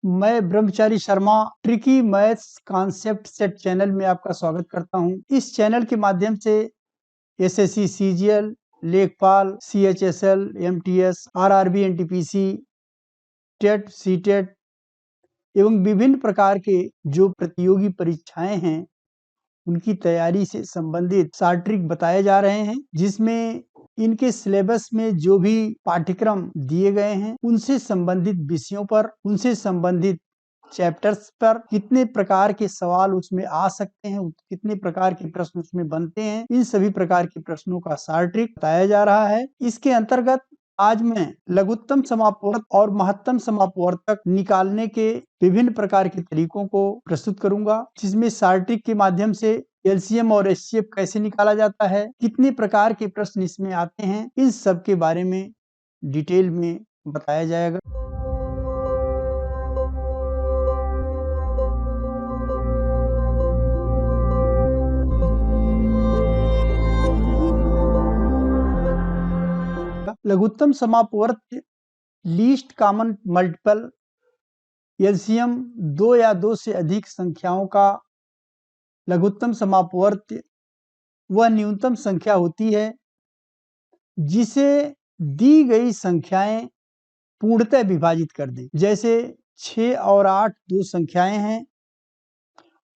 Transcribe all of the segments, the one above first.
मैं ब्रह्मचारी Sharma tricky maths concept set channel में आपका स्वागत करता हूं। इस चैनल के माध्यम से एसएससी, सीजीएल, लेखपाल, CHSL, MTS, RRB, NTPC, TET, CTET एवं विभिन्न प्रकार के जो प्रतियोगी परीक्षाएं हैं उनकी तैयारी से संबंधित शॉर्ट ट्रिक बताए जा रहे हैं, जिसमें इनके सिलेबस में जो भी पाठ्यक्रम दिए गए हैं उनसे संबंधित विषयों पर, उनसे संबंधित चैप्टर्स पर कितने प्रकार के सवाल उसमें आ सकते हैं, कितने प्रकार के प्रश्न उसमें बनते हैं, इन सभी प्रकार के प्रश्नों का शॉर्ट ट्रिक बताया जा रहा है। इसके अंतर्गत आज मैं लघुत्तम समापवर्त और महत्तम समापवर्तक निकालने के विभिन्न प्रकार के तरीकों को प्रस्तुत करूंगा, जिसमें शॉर्ट ट्रिक के माध्यम से एलसीएम और एचसीएफ कैसे निकाला जाता है, कितने प्रकार के प्रश्न इसमें आते हैं, इन सब के बारे में डिटेल में बताया जाएगा। लघुत्तम समापवर्त लीस्ट कॉमन मल्टीपल एलसीएम 2 या 2 से अधिक संख्याओं का लघुत्तम समापवर्त वह न्यूनतम संख्या होती है जिसे दी गई संख्याएं पूर्णतः विभाजित कर दें। जैसे 6 और 8 दो संख्याएं हैं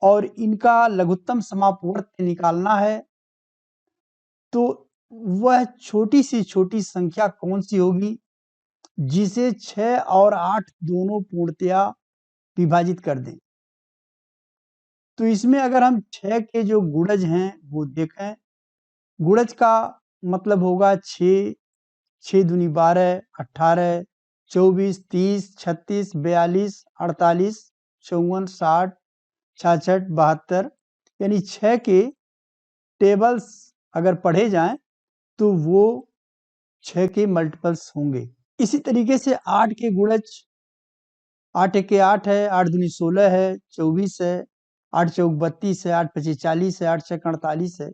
और इनका लघुत्तम समापवर्त निकालना है, तो वह छोटी से छोटी संख्या कौन सी होगी जिसे 6 और 8 दोनों पूर्णतया विभाजित कर दें। तो इसमें अगर हम 6 के जो गुणज हैं वो देखें, गुणज का मतलब होगा 6, 6 दूनी 12, 18, 24, 30, 36, 42, 48, 54, 60, 66, 72, यानी 6 के टेबल्स अगर पढ़े जाएं तो वो 6 के मल्टीपल्स होंगे। इसी तरीके से 8 के गुणज 8 एके 8 है, 8 दूनी 16 है, 24 है, 8 चौक 32 है, 8 पचे 40 है, 8 छक 48 है।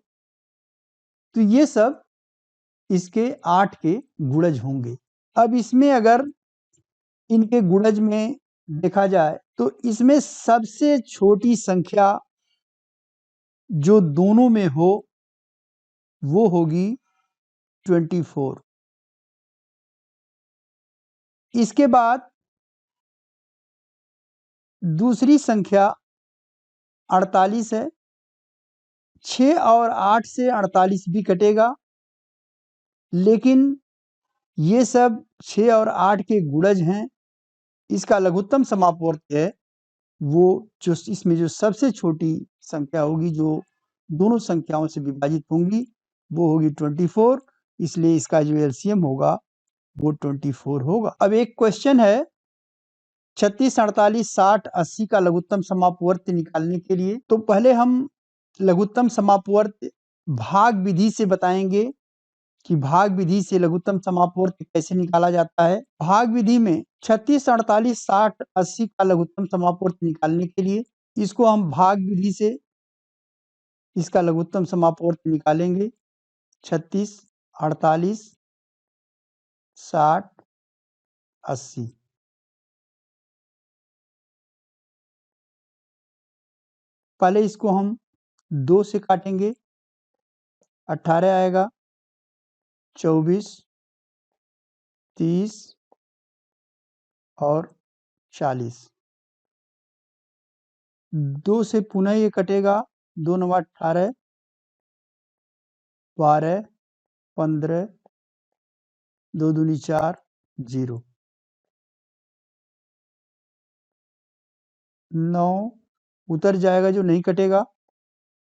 तो ये सब इसके 8 के गुणज होंगे। अब इसमें अगर इनके गुणज में देखा जाए तो इसमें सबसे छोटी संख्या जो दोनों में हो वो होगी 24। इसके बाद दूसरी संख्या 48 है। 6 और 8 से 48 भी कटेगा, लेकिन ये सब 6 और 8 के गुणज हैं। इसका लघुत्तम समापवर्त है वो जो इसमें जो सबसे छोटी संख्या होगी जो दोनों संख्याओं से विभाजित होंगी वो होगी 24। इसलिए इसका जो एलसीएम होगा वो 24 होगा। अब एक क्वेश्चन है 36, 48, 60, 80 का लघुत्तम समापवर्त निकालने के लिए, तो पहले हम लघुत्तम समापवर्त भाग विधि से बताएंगे कि भाग विधि से लघुत्तम समापवर्त कैसे निकाला जाता है। भाग विधि में 36, 48, 60, 80 का लघुत्तम समापवर्त निकालने के लिए इसको हम भाग विधि से इसका लघुत्तम समापवर्त निकालेंगे। 36, 48, 60, 80। पहले इसको हम 2 से काटेंगे, 18 आएगा, 24, 30 और 40। 2 से पुनः ये कटेगा, 2 9 18, 12, 15, 2 दूनी 4, 0। 9 उतर जाएगा जो नहीं कटेगा,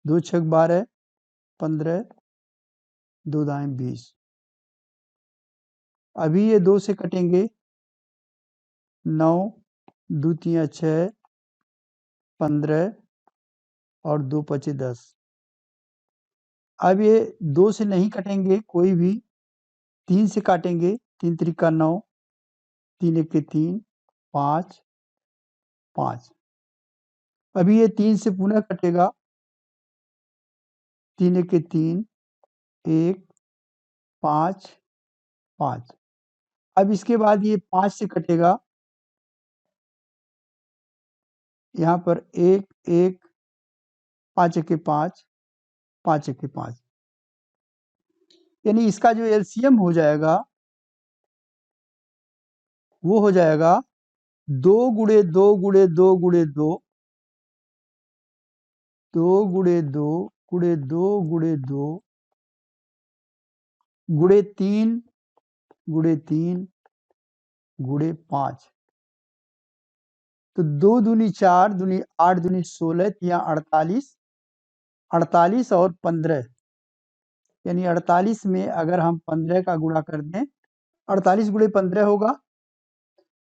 2 छक 12, 15, 2 दाएं 20। अभी ये 2 से कटेंगे, 9 2 तियां 6, 15 और 2 पचे 10। अब ये 2 से नहीं कटेंगे कोई भी, 3 से काटेंगे, 3 त्रिका 9, 3 एक के 3, 5, 5। अभी ये 3 से पुनः कटेगा, 3 एक के 3, 1, 5, 5। अब इसके बाद ये 5 से कटेगा, यहाँ पर 1 1 5 1 5 5 1 5, यानी इसका जो एलसीएम हो जाएगा वो हो जाएगा 2 गुणे 2 गुणे 2 गुणे 2, 2 गुणे 2 गुणे 2 गुणे 2 गुणे 3 गुणे 3 गुणे 5। तो 2 दूनी 4 दूनी 8 दूनी 16, या 48, 48 और 15, यानी 48 में अगर हम 15 का गुणा कर दें, 48 गुणे 15 होगा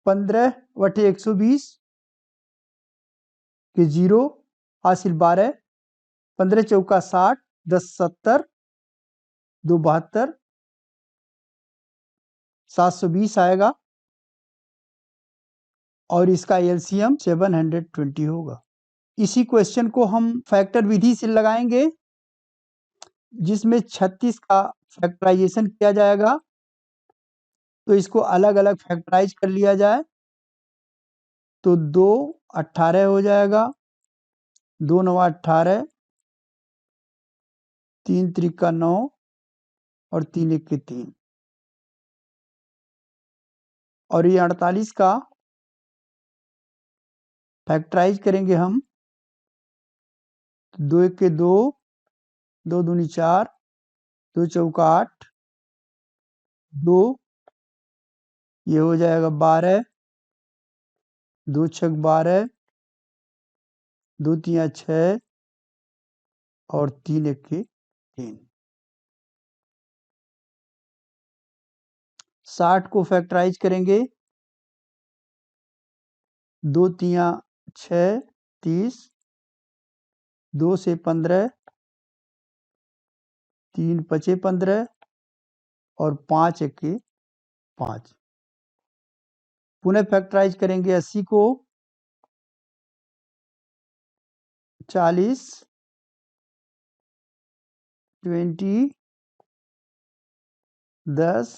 15 बटे 120 के 0 हासिल 12, 15 चौका 60, 10 70, 2 72, 720 आएगा और इसका एलसीएम 720 होगा। इसी क्वेश्चन को हम फैक्टर विधि से लगाएंगे, जिसमें 36 का फैक्टराइजेशन किया जाएगा। तो इसको अलग अलग फैक्टराइज कर लिया जाए तो 2 18 हो जाएगा, 2 9 18, 3 त्रिका 9 और 3 1 3, और ये 48 का फैक्टराइज करेंगे हम, 2 1 2, 2 दूनी 4, 2 चौका 8, 2, ये हो जाएगा 12, 2 छक 12, 2 तिया 6 और 3 1 3। 60 को फैक्टराइज करेंगे, 2 तिया 6 30, 2 से 15, 3 पचे 15 और 5 1 5। पुनः फैक्टराइज करेंगे 80 को, 40 20 10,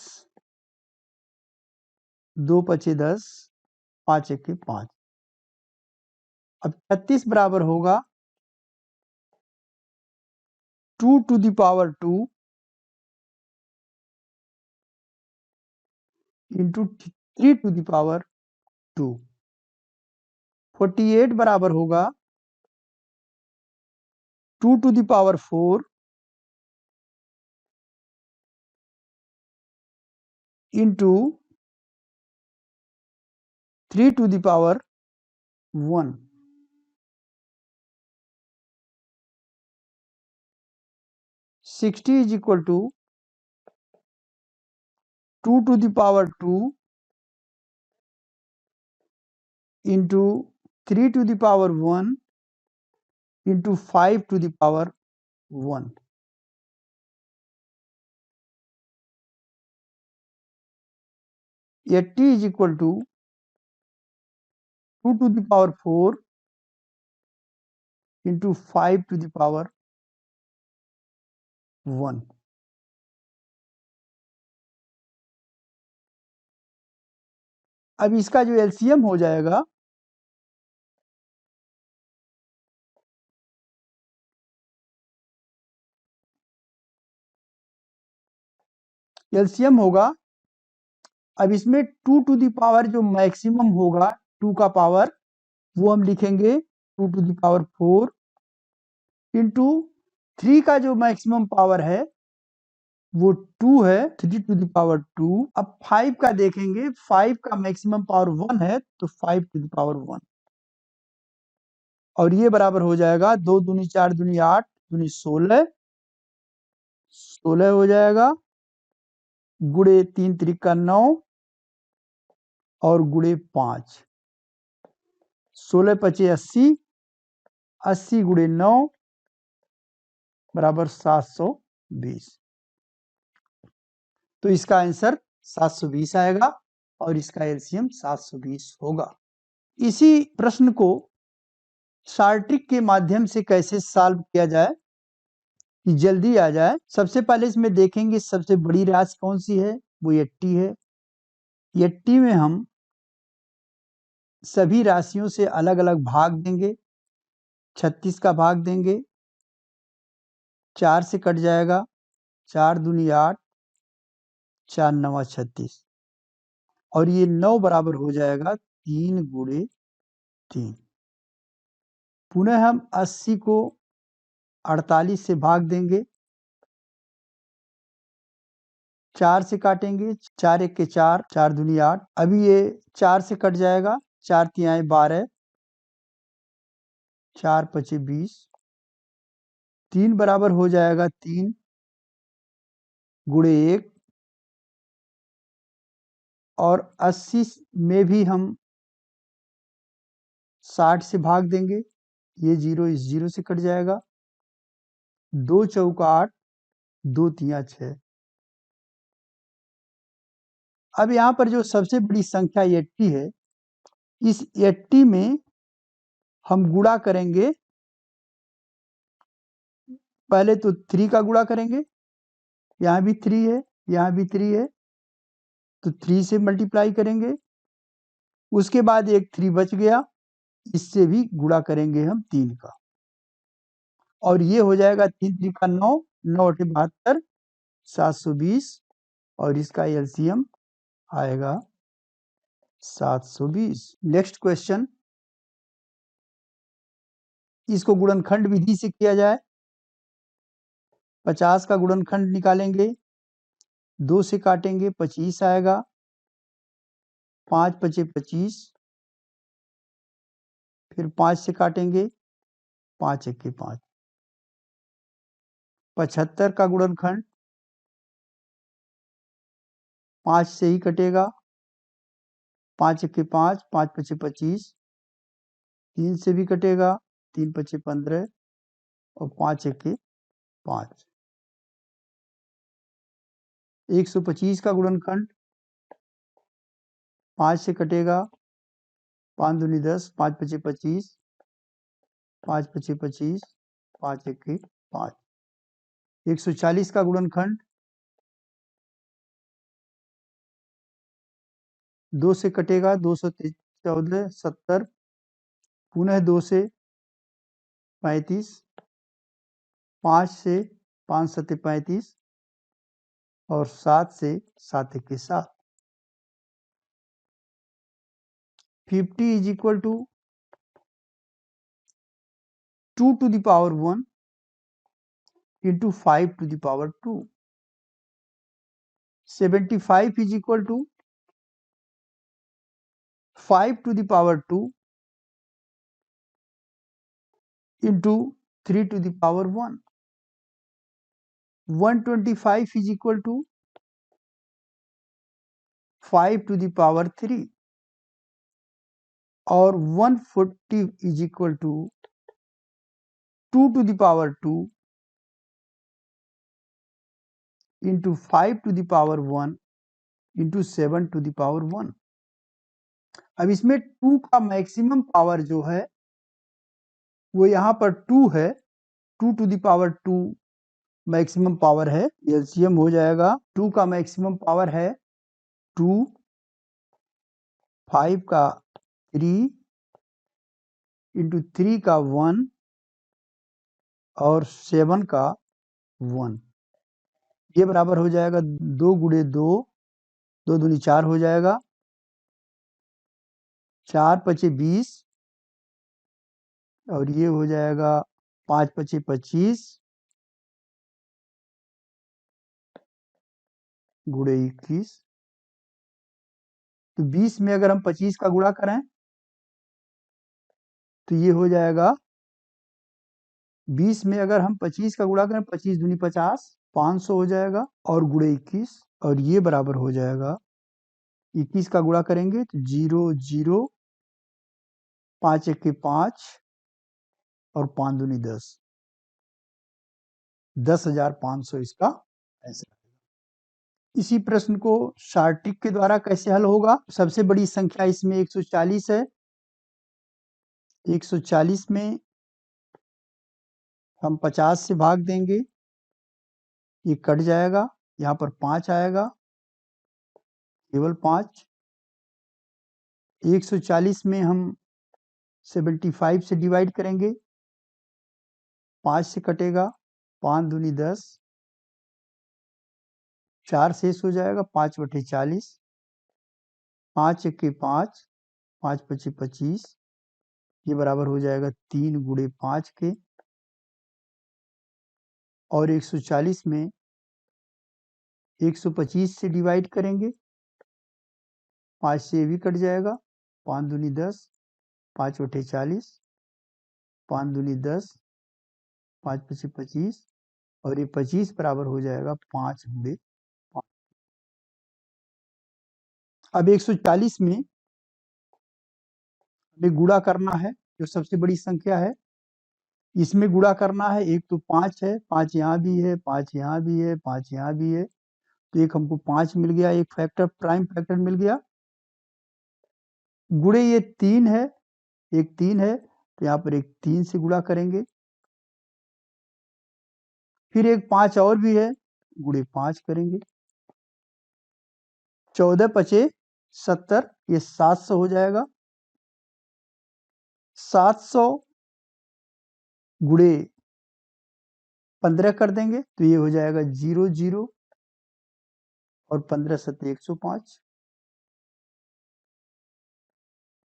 2 पचे 10, 5 1 5। अब 36 बराबर होगा 2 to the power 2 into 3 to the power 2। 48 बराबर होगा 2 to the power 4 into 3 to the power 1। 60 is equal to 2 to the power 2 into 3 to the power 1 into 5 to the power 1। 80 is equal to 2 to the power 4 into 5 to the power 1। अब इसका जो LCM हो जाएगा LCM होगा, अब इसमें 2 to the power जो maximum होगा 2 का पावर, वो हम लिखेंगे 2 टू द पावर 4 इंटू 3 का जो मैक्सिमम पावर है वो 2 है, 3 टू द पावर 2। अब 5 का देखेंगे, 5 का मैक्सिमम पावर 1 है तो 5 टू द पावर 1, और ये बराबर हो जाएगा 2 दूनी 4 दूनी 8 दूनी 16, 16 हो जाएगा, गुड़े 3 त्रिका 9 और गुड़े 5, 16 पचे 80, 80 गुड़े 9 बराबर 720। तो इसका आंसर 720 आएगा और इसका एलसीएम 720 होगा। इसी प्रश्न को शॉर्ट ट्रिक के माध्यम से कैसे सॉल्व किया जाए कि जल्दी आ जाए। सबसे पहले इसमें देखेंगे सबसे बड़ी राशि कौन सी है, वो 80 है। 80 में हम सभी राशियों से अलग अलग भाग देंगे, 36 का भाग देंगे, 4 से कट जाएगा, 4 दूनी 8, 4 नवा 36 और ये 9 बराबर हो जाएगा 3 गुणे 3। पुनः हम 80 को 48 से भाग देंगे, 4 से काटेंगे, 4 एक के 4, 4 दूनी 8। अभी ये 4 से कट जाएगा, 4 तिहाई 12, 4 पचे 20, 3 बराबर हो जाएगा 3 गुणे 1 और 80 में भी हम 60 से भाग देंगे, ये 0 इस 0 से कट जाएगा, 2 चौका 8, 2 तिया 6। अब यहाँ पर जो सबसे बड़ी संख्या 80 है, इस 80 में हम गुणा करेंगे, पहले तो 3 का गुणा करेंगे, यहाँ भी 3 है, यहाँ भी 3 है, तो 3 से मल्टीप्लाई करेंगे, उसके बाद एक 3 बच गया, इससे भी गुणा करेंगे हम 3 का और ये हो जाएगा 3 3 का 9, 9 8 72, 720 और इसका एलसीएम आएगा 720। नेक्स्ट क्वेश्चन, इसको गुणनखंड विधि से किया जाए। 50 का गुणनखंड निकालेंगे, 2 से काटेंगे, 25 आएगा, 5 पचे 25, फिर 5 से काटेंगे, 5 एक के 5। 75 का गुणनखंड 5 से ही कटेगा, 5 एक के 5, 5 पचे 25, 3 से भी कटेगा, 3 पचे 15 और 5 एक के 5। 125 का गुणनखंड 5 से कटेगा, 5 दूनी 10, 5 पचे 25, 5 पचे 25, 5 एक के 5। 140 का गुणनखंड 2 से कटेगा, 214, 70, पुनः 2 से 35, 5 से 5 सत्ते 35 और 7 से 7 एक के 7। 50 is equal to 2 to the power 1 into 5 to the power 2. 75 is equal to 5 to the power 2 into 3 to the power 1. 125 is equal to 5 to the power 3 और 140 is equal to 2 to the power 2 into 5 to the power 1 into 7 to the power 1. अब इसमें 2 का maximum power जो है वो यहाँ पर 2 है, 2 to the power 2 maximum power है, एलसीएम हो जाएगा 2 का मैक्सिमम पावर है 2, 5 का 3 इंटू 3 का 1 और 7 का 1, ये बराबर हो जाएगा 2 गुणे 2, 2 दूनी 4 हो जाएगा, 4 पचे 20 और ये हो जाएगा 5 पचे 25 गुणे 21। तो 20 में अगर हम 25 का गुणा करें तो ये हो जाएगा 20 में अगर हम 25 का गुणा करें, 25 दूनी 50, 500 हो जाएगा और गुणे 21 और ये बराबर हो जाएगा 21 का गुणा करेंगे तो 0 0, 5 एक के 5 और 5 दूनी 10, 10,500 इसका आंसर। इसी प्रश्न को शॉर्ट ट्रिक के द्वारा कैसे हल होगा? सबसे बड़ी संख्या इसमें 140 है, 140 में हम 50 से भाग देंगे, ये कट जाएगा, यहाँ पर 5 आएगा, केवल 5, 140 में हम 75 से डिवाइड करेंगे, 5 से कटेगा, 5 दूनी 10, 4 शेष हो जाएगा, 5/40, 5 एके 5, 5 पचे 25, ये बराबर हो जाएगा 3 गुणे 5 के, और 140 में 125 से डिवाइड करेंगे, 5 से ये भी कट जाएगा, 5 दूनी 10, 5/40, 5 दूनी 10, 5 पचे 25, और ये 25 बराबर हो जाएगा 5 गुणे 5। अब 140 में हमें गुणा करना है, जो सबसे बड़ी संख्या है, इसमें गुणा करना है। एक तो 5 है, 5 यहाँ भी है, 5 यहाँ भी है, 5 यहाँ भी है, तो एक हमको 5 मिल गया, एक फैक्टर प्राइम फैक्टर मिल गया। गुणे ये 3 है, एक 3 है, तो यहाँ पर एक 3 से गुणा करेंगे। फिर एक 5 और भी है, गुणे 5 करेंगे। 14 पचे 70, ये 700 हो जाएगा। 700 गुणे 15 कर देंगे, तो ये हो जाएगा 0 0, और 15 सत्ते 105,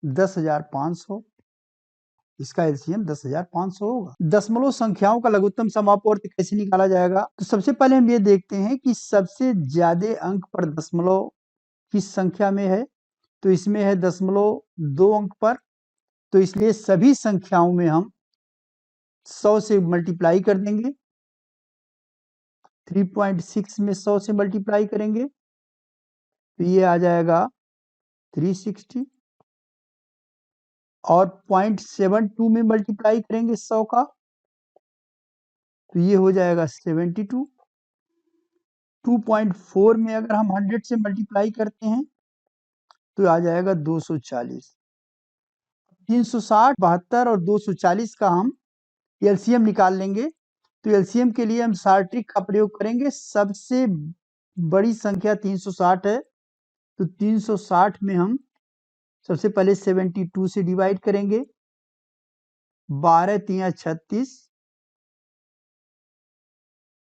10,500। इसका एलसीएम 10,500 होगा। दशमलव संख्याओं का लघुत्तम समापवर्त कैसे निकाला जाएगा? तो सबसे पहले हम ये देखते हैं कि सबसे ज्यादा अंक पर दशमलव किस संख्या में है। तो इसमें है दशमलव 2 अंक पर, तो इसलिए सभी संख्याओं में हम 100 से मल्टीप्लाई कर देंगे। 3.6 में 100 से मल्टीप्लाई करेंगे, तो ये आ जाएगा 360, और 0.72 में मल्टीप्लाई करेंगे 100 का, तो ये हो जाएगा 72। 2.4 में अगर हम 100 से मल्टीप्लाई करते हैं, तो आ जाएगा 240। 360, 72 और 240 का हम एलसीएम निकाल लेंगे। तो एलसीएम के लिए हम सार ट्रिक का प्रयोग करेंगे। सबसे बड़ी संख्या 360 है, तो 360 में हम सबसे पहले 72 से डिवाइड करेंगे। 12 3 36,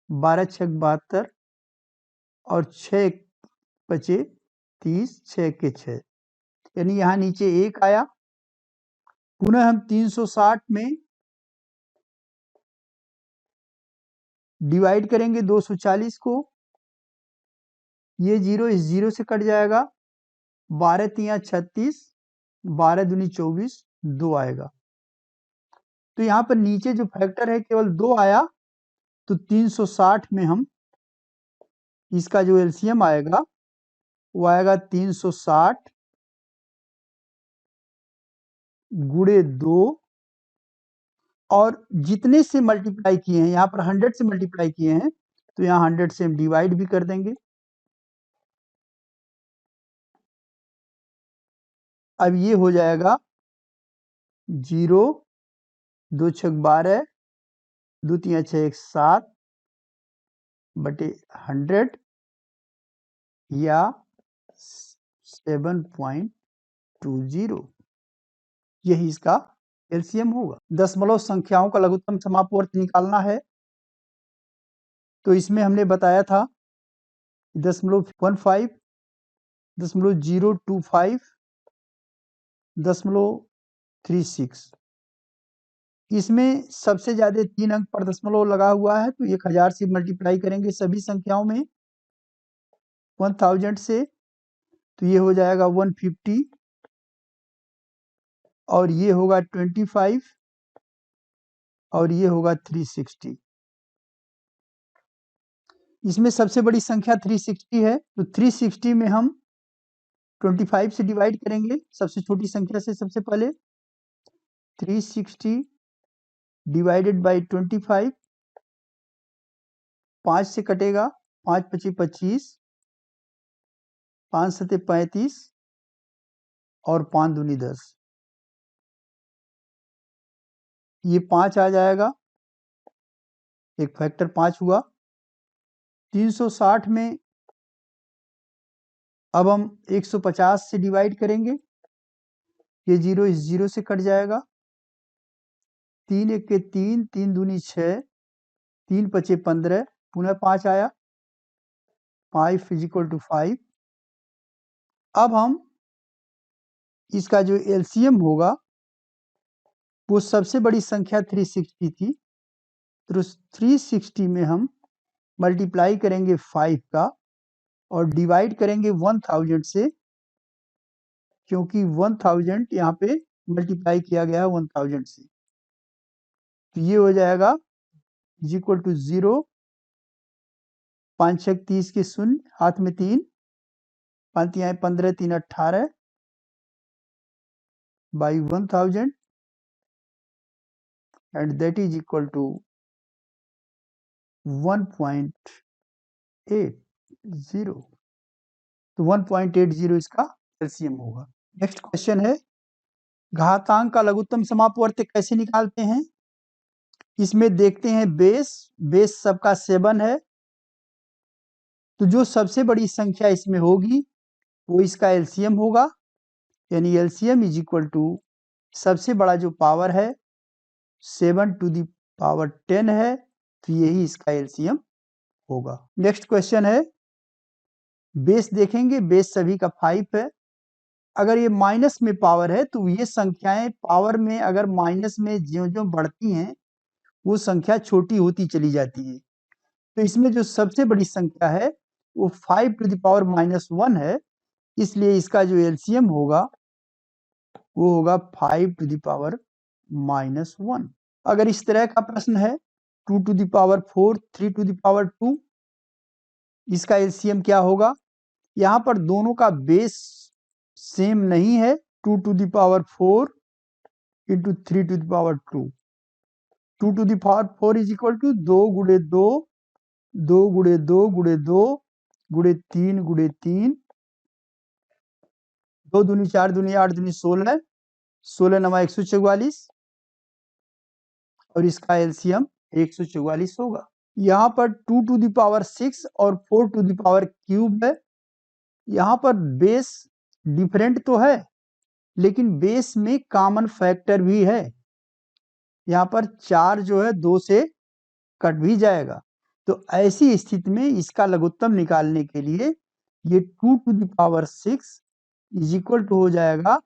12 6 72, और 6 बचे 30, 6 के 6, यानी यहाँ नीचे 1 आया। पुनः हम 360 में डिवाइड करेंगे 240 को, ये 0 इस 0 से कट जाएगा। 12 3 36, 12 दूनी 24, 2 आएगा। तो यहाँ पर नीचे जो फैक्टर है केवल 2 आया, तो 360 में हम इसका जो एलसीएम आएगा वो आएगा 360 गुणे 2, और जितने से मल्टीप्लाई किए हैं, यहाँ पर 100 से मल्टीप्लाई किए हैं, तो यहाँ 100 से हम डिवाइड भी कर देंगे। अब ये हो जाएगा 0, 2 6 12, 2 3 6 7 बटे 100, या 7.20, यही इसका एलसीएम होगा। दशमलव संख्याओं का लघुत्तम समापवर्त निकालना है, तो इसमें हमने बताया था 0.15, 0.025, 0.36। इसमें सबसे ज्यादा 3 अंक पर दशमलव लगा हुआ है, तो 1000 से मल्टीप्लाई करेंगे सभी संख्याओं में 1000 से, तो ये हो जाएगा 150, और ये होगा 25, और ये होगा 360। इसमें सबसे बड़ी संख्या 360 है, तो 360 में हम 25 से डिवाइड करेंगे सबसे छोटी संख्या से। सबसे पहले 360 डिवाइडेड बाई 25, 5 से कटेगा, 5 पचे 25, 5 सते 35, और 5 दूनी 10, ये 5 आ जाएगा, एक फैक्टर 5 हुआ। 360 में अब हम 150 से डिवाइड करेंगे, ये 0 इस 0 से कट जाएगा, 3 एक के 3, 3 दूनी 6, 3 पचे 15, पुनः 5 आया, 5 इज इक्वल टू 5। अब हम इसका जो एलसीएम होगा वो सबसे बड़ी संख्या 360 थी, तो 360 में हम मल्टीप्लाई करेंगे 5 का और डिवाइड करेंगे 1000 से, क्योंकि 1000 यहाँ पे मल्टीप्लाई किया गया है 1000 से। तो ये हो जाएगा इज इक्वल टू 0, 5 छक 30 के 0, हाथ में 3, 5 तिहाई 15, 3 18 by 1000 and that is equal to 1.80। तो 1.80 इसका एलसीएम होगा। नेक्स्ट क्वेश्चन है, घातांक का लघुत्तम समापवर्त कैसे निकालते हैं। इसमें देखते हैं बेस सबका 7 है, तो जो सबसे बड़ी संख्या इसमें होगी वो इसका एलसीएम होगा, यानी एलसीएम इज इक्वल टू सबसे बड़ा जो पावर है 7 टू द पावर 10 है, तो यही इसका एलसीएम होगा। नेक्स्ट क्वेश्चन है, बेस देखेंगे, बेस सभी का 5 है। अगर ये माइनस में पावर है तो ये संख्याएं पावर में अगर माइनस में ज्यों ज्यों बढ़ती हैं वो संख्या छोटी होती चली जाती है। तो इसमें जो सबसे बड़ी संख्या है वो 5 टू द पावर -1 है, इसलिए इसका जो एलसीएम होगा वो होगा 5 टू द पावर -1। अगर इस तरह का प्रश्न है 2 to the power 4, 3 to the power 2, इसका एलसीएम क्या होगा। यहाँ पर दोनों का बेस सेम नहीं है, 2 to the power 4 into 3 to the power 2, 2 to the power 4 is equal to 2 गुणे 2, 2 गुणे 2 गुणे 2 गुणे 3 गुणे 3, 2 दूनी 4 दूनी 8 दूनी 16, 16 नमा 144 और इसका एलसीएम 144 होगा। यहाँ पर 2 टू द पावर 6 और 4 टू द पावर क्यूब है। यहाँ पर बेस डिफरेंट तो है लेकिन बेस में कॉमन फैक्टर भी है। यहाँ पर 4 जो है 2 से कट भी जाएगा, तो ऐसी स्थिति में इसका लघुत्तम निकालने के लिए ये 2 to the power 6 is equal to हो जाएगा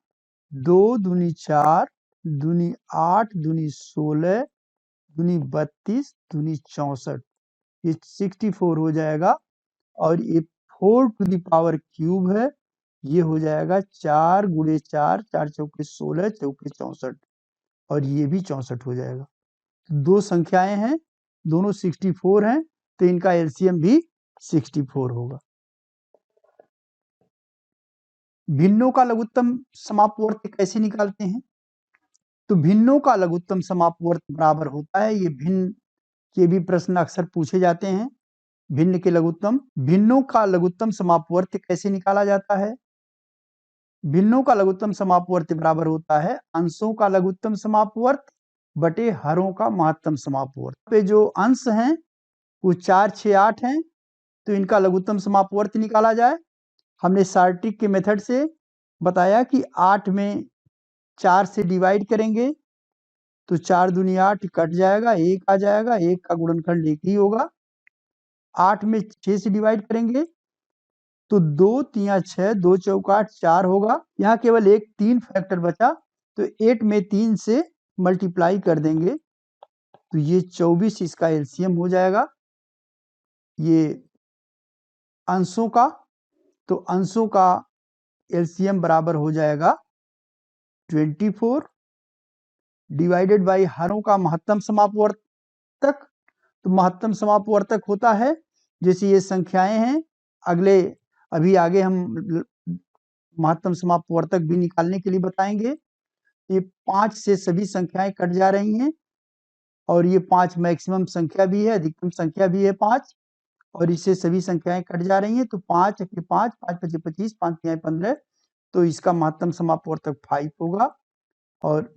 2 दूनी 4 दूनी 8 दूनी 16 दूनी 32 दूनी 64, ये 64 हो जाएगा। और ये 4 टू द पावर क्यूब है, ये हो जाएगा 4 गुणे 4, 4 चौके 16 चौके 64 और ये भी 64 हो जाएगा। दो संख्याएं हैं, दोनों 64 हैं, तो इनका एलसीएम भी 64 होगा। भिन्नों का लघुत्तम समापवर्त कैसे निकालते हैं। तो भिन्नों का लघुत्तम समापवर्त बराबर होता है, ये भिन्न के भी प्रश्न अक्सर पूछे जाते हैं। भिन्न के लघुत्तम, भिन्नों का लघुत्तम समापवर्त कैसे निकाला जाता है। भिन्नों का लघुत्तम समापवर्त बराबर होता है अंशों का लघुत्तम समापवर्त बटे हरों का महत्तम समापवर्त। पे जो अंश हैं वो 4, 6, 8 हैं, तो इनका लघुत्तम समापवर्त निकाला जाए। हमने सार्टिक के मेथड से बताया कि 8 में 4 से डिवाइड करेंगे तो 4 दूनी 8 कट जाएगा, 1 आ जाएगा, 1 का गुणनखंड 1 ही होगा। 8 में 6 से डिवाइड करेंगे तो 2 तिया 6, 2 चौका 8, 4 होगा। यहाँ केवल एक 3 फैक्टर बचा, तो 8 में 3 से मल्टीप्लाई कर देंगे तो ये 24 इसका एलसीएम हो जाएगा। ये अंशों का, तो अंशों का एलसीएम बराबर हो जाएगा 24 डिवाइडेड बाई हरों का महत्तम समापवर्तक। तो महत्तम समापवर्तक होता है, जैसे ये संख्याएं हैं, अभी आगे हम महत्तम समापवर्तक भी निकालने के लिए बताएंगे। ये 5 से सभी संख्याएं कट जा रही हैं और ये 5 मैक्सिमम संख्या भी है, अधिकतम संख्या भी है 5, और इससे सभी संख्याएं कट जा रही हैं। तो 5 के 5, 5 पचे 25, 5 तिहाई 15, तो इसका महत्तम समापवर्तक 5 होगा। और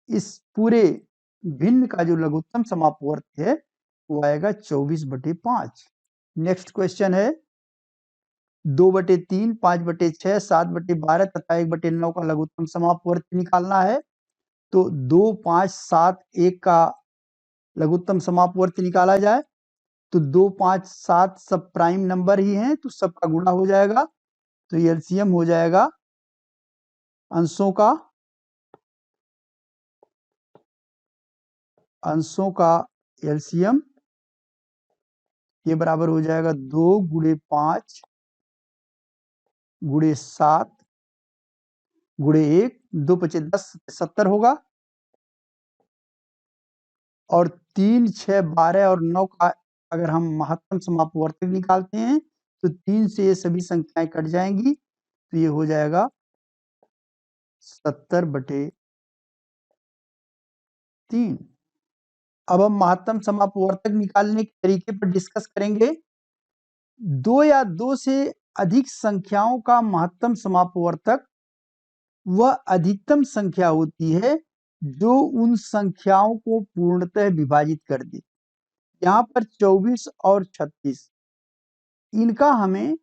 इस पूरे भिन्न का जो लघुत्तम समापवर्त है वो आएगा 24/5। नेक्स्ट क्वेश्चन है, 2/3, 5/6, 7/12 तथा 1/9 का लघुत्तम समापवर्ती निकालना है। तो 2, 5, 7, 1 का लघुत्तम समापवर्ती निकाला जाए तो 2, 5, 7 सब प्राइम नंबर ही हैं, तो सबका गुणा हो जाएगा। तो एलसीएम हो जाएगा अंशों का एलसीएम ये बराबर हो जाएगा 2 × 5 × 7 × 1, 2 × 10, 70 होगा। और 3, 6, 12 और 9 का अगर हम महत्तम समापवर्तक निकालते हैं तो 3 से ये सभी संख्याएं कट जाएंगी, तो ये हो जाएगा 70/3। अब हम महत्तम समापवर्तक निकालने के तरीके पर डिस्कस करेंगे। 2 या 2 से अधिक संख्याओं का महत्तम समापवर्तक वह अधिकतम संख्या होती है जो उन संख्याओं को पूर्णतः विभाजित कर दे। यहाँ पर 24 और 36 इनका हमें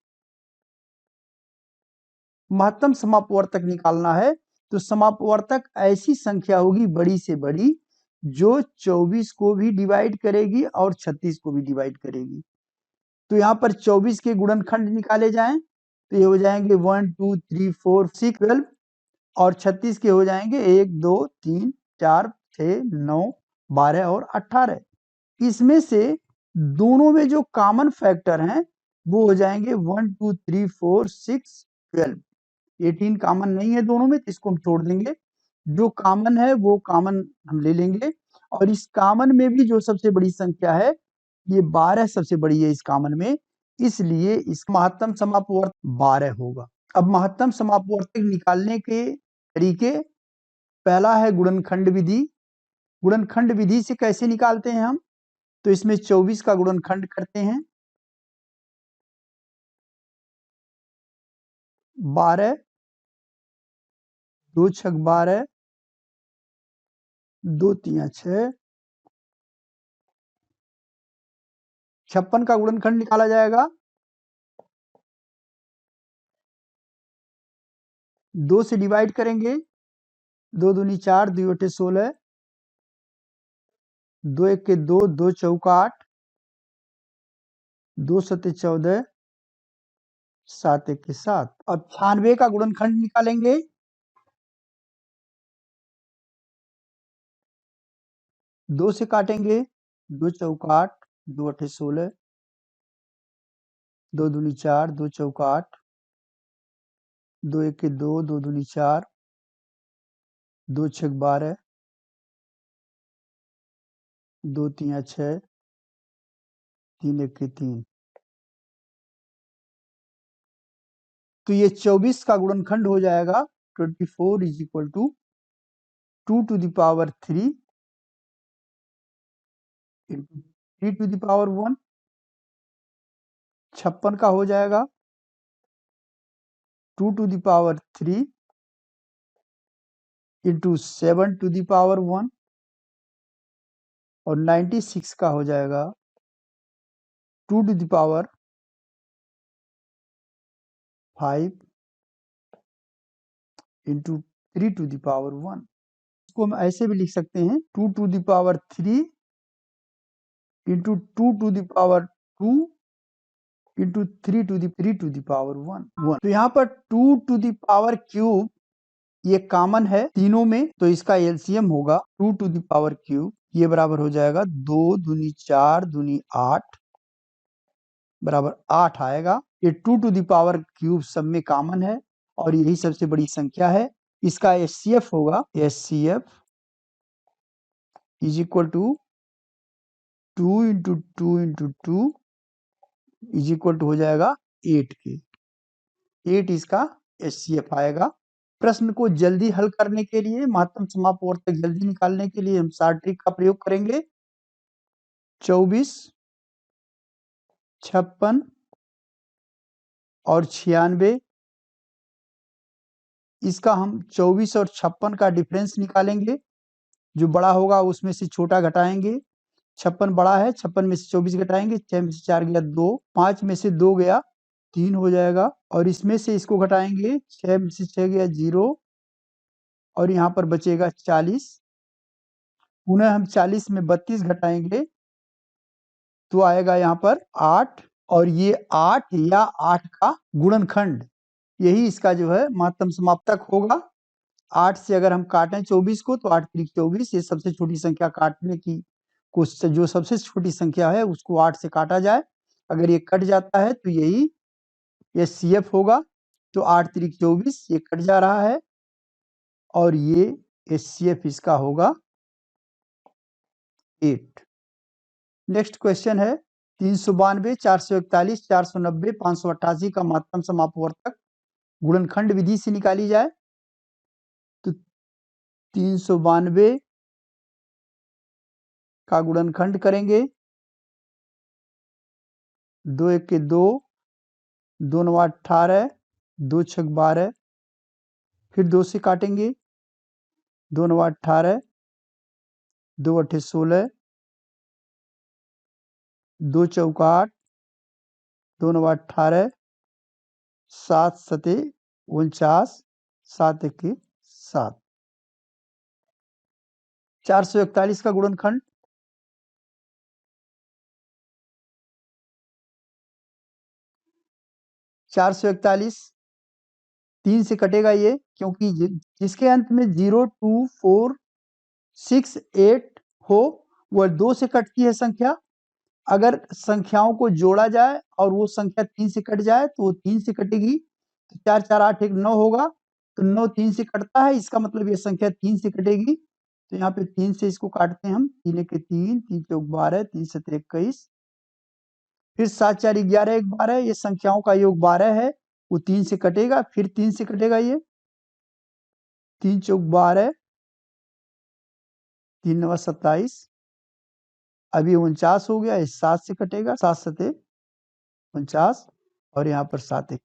महत्तम समापवर्तक निकालना है। तो समापवर्तक ऐसी संख्या होगी बड़ी से बड़ी जो 24 को भी डिवाइड करेगी और 36 को भी डिवाइड करेगी। तो यहाँ पर 24 के गुणनखंड निकाले जाएं तो ये हो जाएंगे 1, 2, 3, 4, 6, 12 और 36 के हो जाएंगे 1, 2, 3, 4, 6, 9, 12 और 18। इसमें से दोनों में जो कॉमन फैक्टर हैं वो हो जाएंगे 1, 2, 3, 4, 6, 12। 18 कॉमन नहीं है दोनों में, तो इसको हम छोड़ देंगे। जो कॉमन है वो कॉमन हम ले लेंगे। और इस कॉमन में भी जो सबसे बड़ी संख्या है ये 12 सबसे बड़ी है इस कॉमन में, इसलिए इस महत्तम समापवर्तक 12 होगा। अब महत्तम समापवर्तक निकालने के तरीके, पहला है गुणनखंड विधि। गुणनखंड विधि से कैसे निकालते हैं हम? तो इसमें 24 का गुणनखंड करते हैं 12, 2 × 6 12, 2 × 6, 56 का गुणनखंड निकाला जाएगा 2 से डिवाइड करेंगे 2 दूनी 4, 2 × 16, 2 1 के 2, 2 × 8, 2 × 14, 7 1 के 7। अब 96 का गुणनखंड निकालेंगे 2 से काटेंगे 2 × 8, 2 8 16, 2 दूनी 4, 2 × 8, 2 1 के 2, 2 दूनी 4, 2 × 12, 2 × 6, 3 1 के 3। तो ये 24 का गुणनखंड हो जाएगा 24 = 2 × 3 3 × 1। 56 का हो जाएगा 2 × 3 × 7 × 1। और 96 का हो जाएगा 2 × 5 × 3 × 1। इसको हम ऐसे भी लिख सकते हैं 2 × 3 × 2 × 2 × 3 × 1। तो यहाँ पर 2³ ये कॉमन है तीनों में, तो इसका एलसीएम होगा 2³ ये बराबर हो जाएगा 2 दूनी 4 दूनी 8 बराबर 8 आएगा। ये 2³ सब में कॉमन है और यही सबसे बड़ी संख्या है। इसका एचसीएफ होगा HCF = 2 × 2 × 2 = हो जाएगा 8 के 8 इसका HCF आएगा। प्रश्न को जल्दी हल करने के लिए, महत्तम समापवर्तक जल्दी निकालने के लिए हम शॉर्ट ट्रिक का प्रयोग करेंगे। 24, 56 और 96, इसका हम 24 और 56 का डिफरेंस निकालेंगे। जो बड़ा होगा उसमें से छोटा घटाएंगे। 56 बड़ा है, 56 में से 24 घटाएंगे, 6 में से 4 गया 2, 5 में से 2 गया 3 हो जाएगा और इसमें से इसको घटाएंगे 6 में से 6 गया 0 और यहाँ पर बचेगा 40। पुनः हम 40 में 32 घटाएंगे तो आएगा यहाँ पर 8 और ये 8 या 8 का गुणनखंड, यही इसका जो है महत्तम समाप्तक होगा। 8 से अगर हम काटें 24 को तो 8 त्रिक 24, ये सबसे छोटी संख्या काटने की कोशिश, जो सबसे छोटी संख्या है उसको 8 से काटा जाए, अगर ये कट जाता है तो यही HCF होगा। तो 8 त्रिक 24 ये कट जा रहा है और ये HCF इसका होगा 8। नेक्स्ट क्वेश्चन है 392, 441, 490, 588 का महत्तम समापवर्तक गुणनखंड विधि से निकाली जाए। तो 392 का गुणनखंड करेंगे, 2 1 के 2, 2 9 18, 2 6 12, फिर 2 से काटेंगे, 2 9 18, 2 8 16, 2 चौका 8, 2 9 18, 7 7 49, 7 1 7। 441 का गुणनखंड, 441 3 से कटेगा ये, क्योंकि जिसके अंत में 0 2 4 6 8 हो वह 2 से कटती है संख्या। अगर संख्याओं को जोड़ा जाए और वो संख्या 3 से कट जाए तो वो 3 से कटेगी, तो 4 4 8 1 9 होगा, तो 9 3 से कटता है, इसका मतलब ये संख्या 3 से कटेगी। तो यहाँ पे 3 से इसको काटते हैं हम, 3 1 3, 3 चौक 12, 3 7 21, फिर 7 4 11 1 12, ये संख्याओं का योग 12 है, वो 3 से कटेगा, फिर 3 से कटेगा ये, 3 चौक 12, 3 9 27, अभी 49 हो गया, इस 7 से कटेगा, 7 7 49 और यहाँ पर 7 1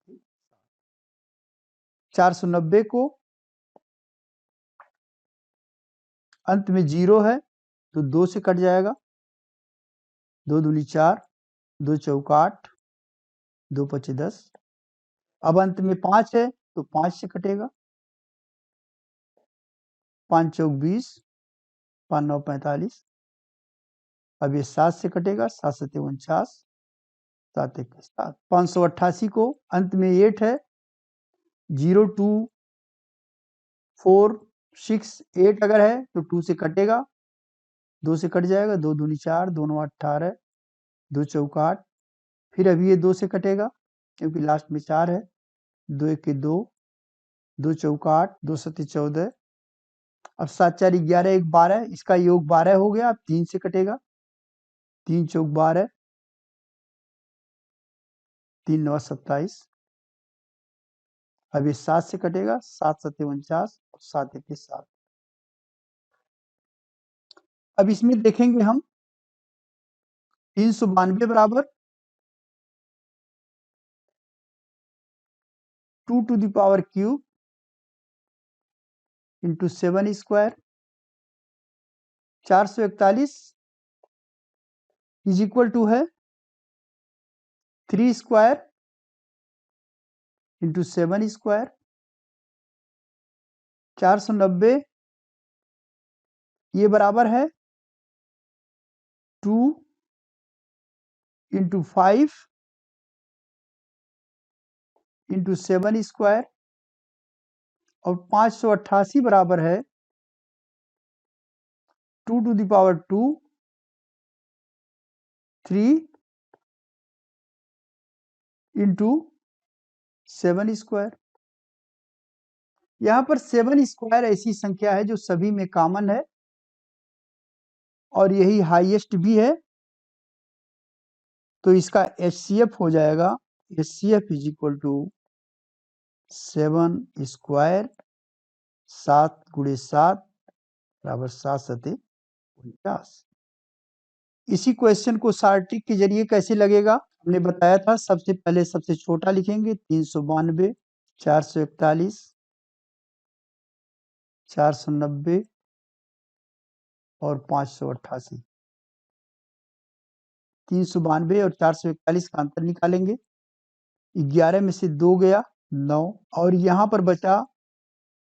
490 को अंत में 0 है तो 2 से कट जाएगा, 2 दूनी 4, 2 चौका 8, 2 पचे 10, अब अंत में 5 है तो 5 से कटेगा, 5 चौक 20, 5 9 45, अब ये 7 से कटेगा, 7 7 49, 7 1 7। 588 को अंत में 8 है, 0 2 4 6 8 अगर है तो 2 से कटेगा, 2 से कट जाएगा, 2 दूनी 4, 2 9 18, 2 चौका 8, फिर अभी ये 2 से कटेगा क्योंकि लास्ट में 4 है, 2 1 के 2, 2 चौका 8, 2 सत्ते 14, अब 7 4 11 1 12, इसका योग 12 हो गया, अब 3 से कटेगा, 3 चौक 12, 3 9 27, अब ये 7 से कटेगा, 7 7 49 और 7 1 7। अब इसमें देखेंगे हम 392 बराबर 2 to the power cube into 7 square, 441 is equal to है 3 स्क्वायर इंटू 7 स्क्वायर, 490 ये बराबर है 2 इंटू 5 इंटू 7 स्क्वायर और 588 बराबर है 2 to the power 2 3 into 7 square. यहाँ पर 7 स्क्वायर ऐसी संख्या है जो सभी में कॉमन है और यही हाईएस्ट भी है, तो इसका HCF हो जाएगा, HCF is equal to 7 square, 7 गुणे 7 बराबर 7 सते 49। इसी क्वेश्चन को सार्टिक के जरिए कैसे लगेगा हमने बताया था, सबसे पहले सबसे छोटा लिखेंगे 392, 441, 490 और 588। 392 और 441 का अंतर निकालेंगे, 11 में से 2 गया 9, और यहाँ पर बचा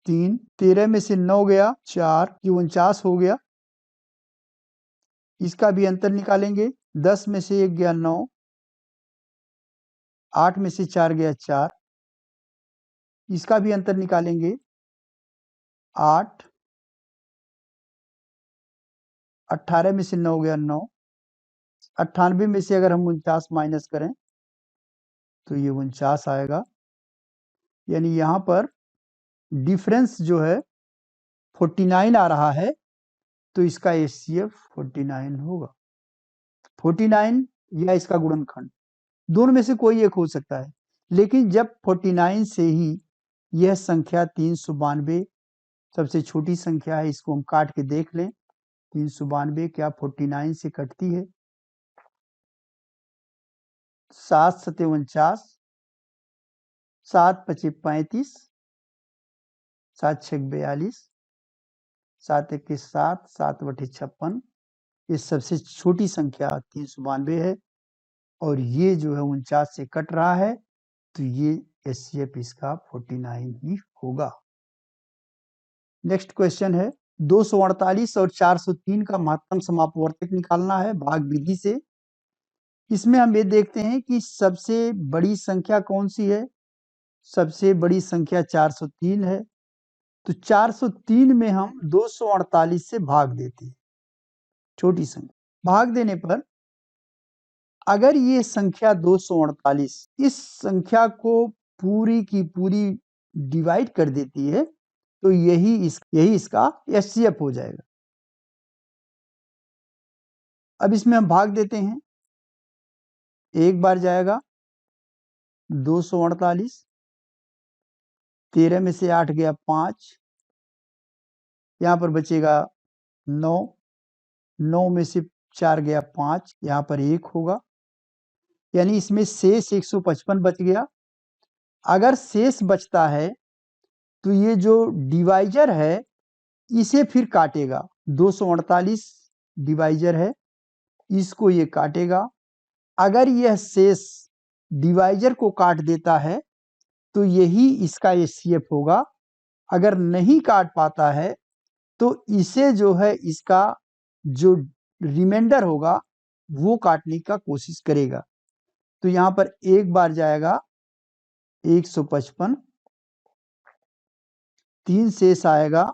3, 13 में से 9 गया 4, ये 49 हो गया। इसका भी अंतर निकालेंगे, 10 में से 1 गया 9, 8 में से 4 गया 4, इसका भी अंतर निकालेंगे, 8, 18 में से 9 गया 9, 98 में से अगर हम 49 माइनस करें तो ये 49 आएगा। यानी यहाँ पर डिफरेंस जो है 49 आ रहा है, तो इसका HCF 49 होगा। 49 या इसका गुणनखंड, दोनों में से कोई एक हो सकता है, लेकिन जब 49 से ही यह संख्या 392 सबसे छोटी संख्या है, इसको हम काट के देख लें। 392 क्या 49 से कटती है? 7 सते 49, 7 पचे 35, 7 छक 42, 7 एक 7, 7 बटे 56, ये सबसे छोटी संख्या 392 है, और ये जो है 49 से कट रहा है, तो ये HCF इसका 49 ही होगा। नेक्स्ट क्वेश्चन है 248 और 403 का महत्तम समापवर्तक निकालना है भाग विधि से। इसमें हम ये देखते हैं कि सबसे बड़ी संख्या कौन सी है? सबसे बड़ी संख्या 403 है, तो 403 में हम 248 से भाग देते हैं, छोटी संख्या। भाग देने पर अगर ये संख्या 248 इस संख्या को पूरी की पूरी डिवाइड कर देती है, तो यही इसका HCF हो जाएगा। अब इसमें हम भाग देते हैं, एक बार जाएगा 248, 13 में से 8 गया 5, यहाँ पर बचेगा 9, 9 में से 4 गया 5, यहाँ पर 1 होगा, यानी इसमें शेष 155 बच गया। अगर शेष बचता है तो ये जो डिवाइजर है इसे फिर काटेगा, 248 डिवाइजर है, इसको ये काटेगा। अगर यह शेष डिवाइजर को काट देता है तो यही इसका HCF होगा। अगर नहीं काट पाता है तो इसे जो है इसका जो रिमाइंडर होगा वो काटने का कोशिश करेगा। तो यहाँ पर एक बार जाएगा 155, 3 शेष आएगा,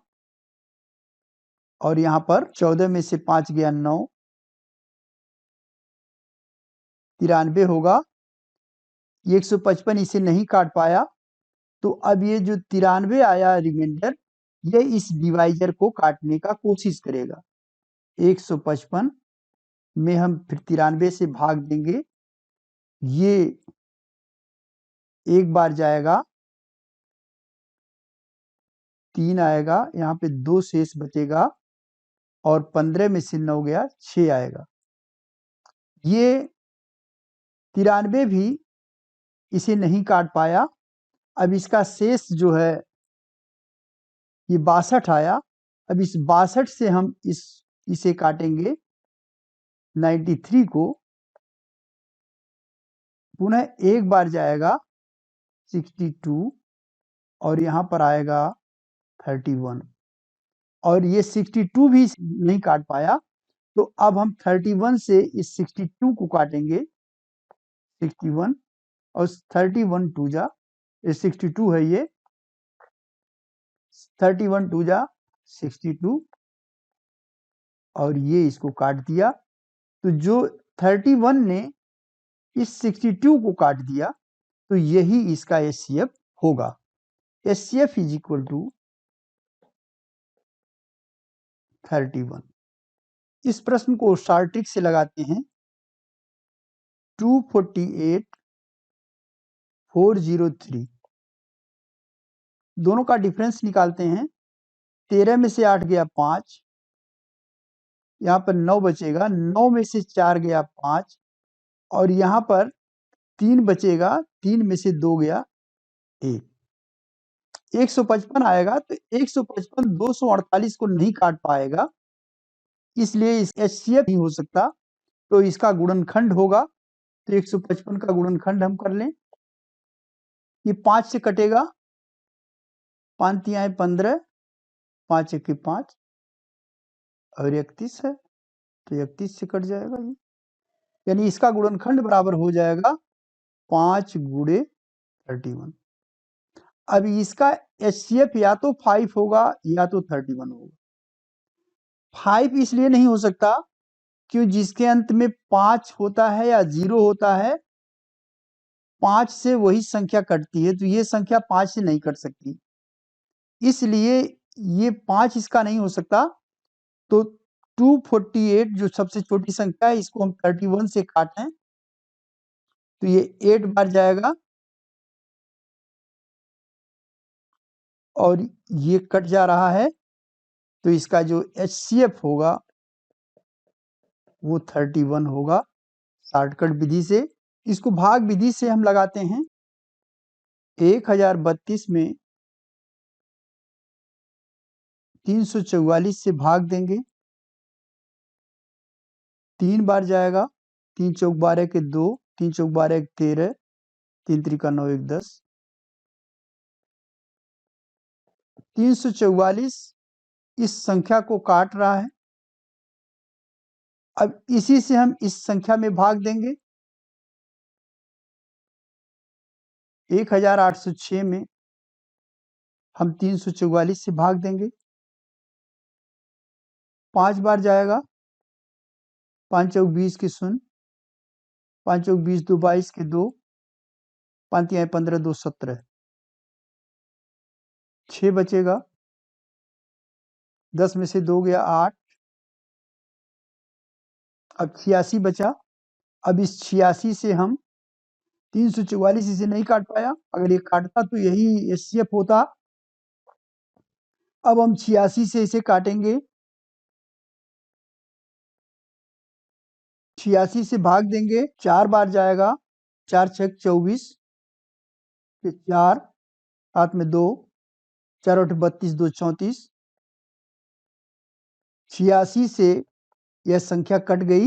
और यहाँ पर 14 में से 5 गया 9, 93 होगा। 155 इसे नहीं काट पाया, तो अब ये जो 93 आया रिमाइंडर, ये इस डिवाइजर को काटने का कोशिश करेगा। 155 में हम फिर 93 से भाग देंगे, ये एक बार जाएगा, 3 आएगा, यहाँ पे 2 शेष बचेगा, और 15 में से 9 गया 6 आएगा। ये 93 भी इसे नहीं काट पाया। अब इसका शेष जो है ये 62 आया। अब इस 62 से हम इसे काटेंगे 93 को, पुनः एक बार जाएगा 62, और यहाँ पर आएगा 31, और ये 62 भी नहीं काट पाया, तो अब हम 31 से इस 62 को काटेंगे, 61 और 31 टू जा, ये 62 है, ये 31 टू जा 62, और ये इसको काट दिया। तो जो 31 ने इस 62 को काट दिया, तो यही इसका HCF होगा। HCF is equal to 31। इस प्रश्न को शॉर्ट ट्रिक से लगाते हैं। 248, 403, दोनों का डिफरेंस निकालते हैं। 13 में से 8 गया 5, यहाँ पर 9 बचेगा, 9 में से 4 गया 5, और यहाँ पर 3 बचेगा, 3 में से 2 गया 1, 155 आएगा। तो 155 248 को नहीं काट पाएगा, इसलिए इस HCF नहीं हो सकता, तो इसका गुणनखंड होगा। तो 155 का गुणनखंड हम कर लें, ये 5 से कटेगा, 5 तिहाई 15, 5 1 5 और 31 है, तो 31 से कट जाएगा ये, यानी इसका गुणनखंड बराबर हो जाएगा 5 गुणे 31। अब इसका HCF या तो 5 होगा या तो 31 होगा। 5 इसलिए नहीं हो सकता क्यों, जिसके अंत में 5 होता है या 0 होता है, 5 से वही संख्या कटती है, तो ये संख्या 5 से नहीं कट सकती, इसलिए ये 5 इसका नहीं हो सकता। तो 248 जो सबसे छोटी संख्या है, इसको हम 31 से काटें तो ये 8 बार जाएगा और ये कट जा रहा है, तो इसका जो HCF होगा वो 31 होगा शॉर्टकट विधि से। इसको भाग विधि से हम लगाते हैं। 1032 में 344 से भाग देंगे, 3 बार जाएगा, 3 चौक 12 के 2, 3 चौक 12 के 13, 3 त्रिका 9 1 10। 344 इस संख्या को काट रहा है, अब इसी से हम इस संख्या में भाग देंगे। 1806 में हम 344 से भाग देंगे, 5 बार जाएगा, 5 चौक 20 के 0, 5 चौक 20 2 22 के 2, 5 तिहाई 15 2 17, 6 बचेगा, 10 में से 2 गया 8, अब 86 बचा। अब इस 86 से हम 344 इसे नहीं काट पाया, अगर ये काटता तो यही HCF होता। अब हम 86 से इसे काटेंगे, 86 से भाग देंगे, 4 बार जाएगा, 4 छक 24, फिर 4 हाथ में 2, 4 8 32 2 34। 86 से यह संख्या कट गई,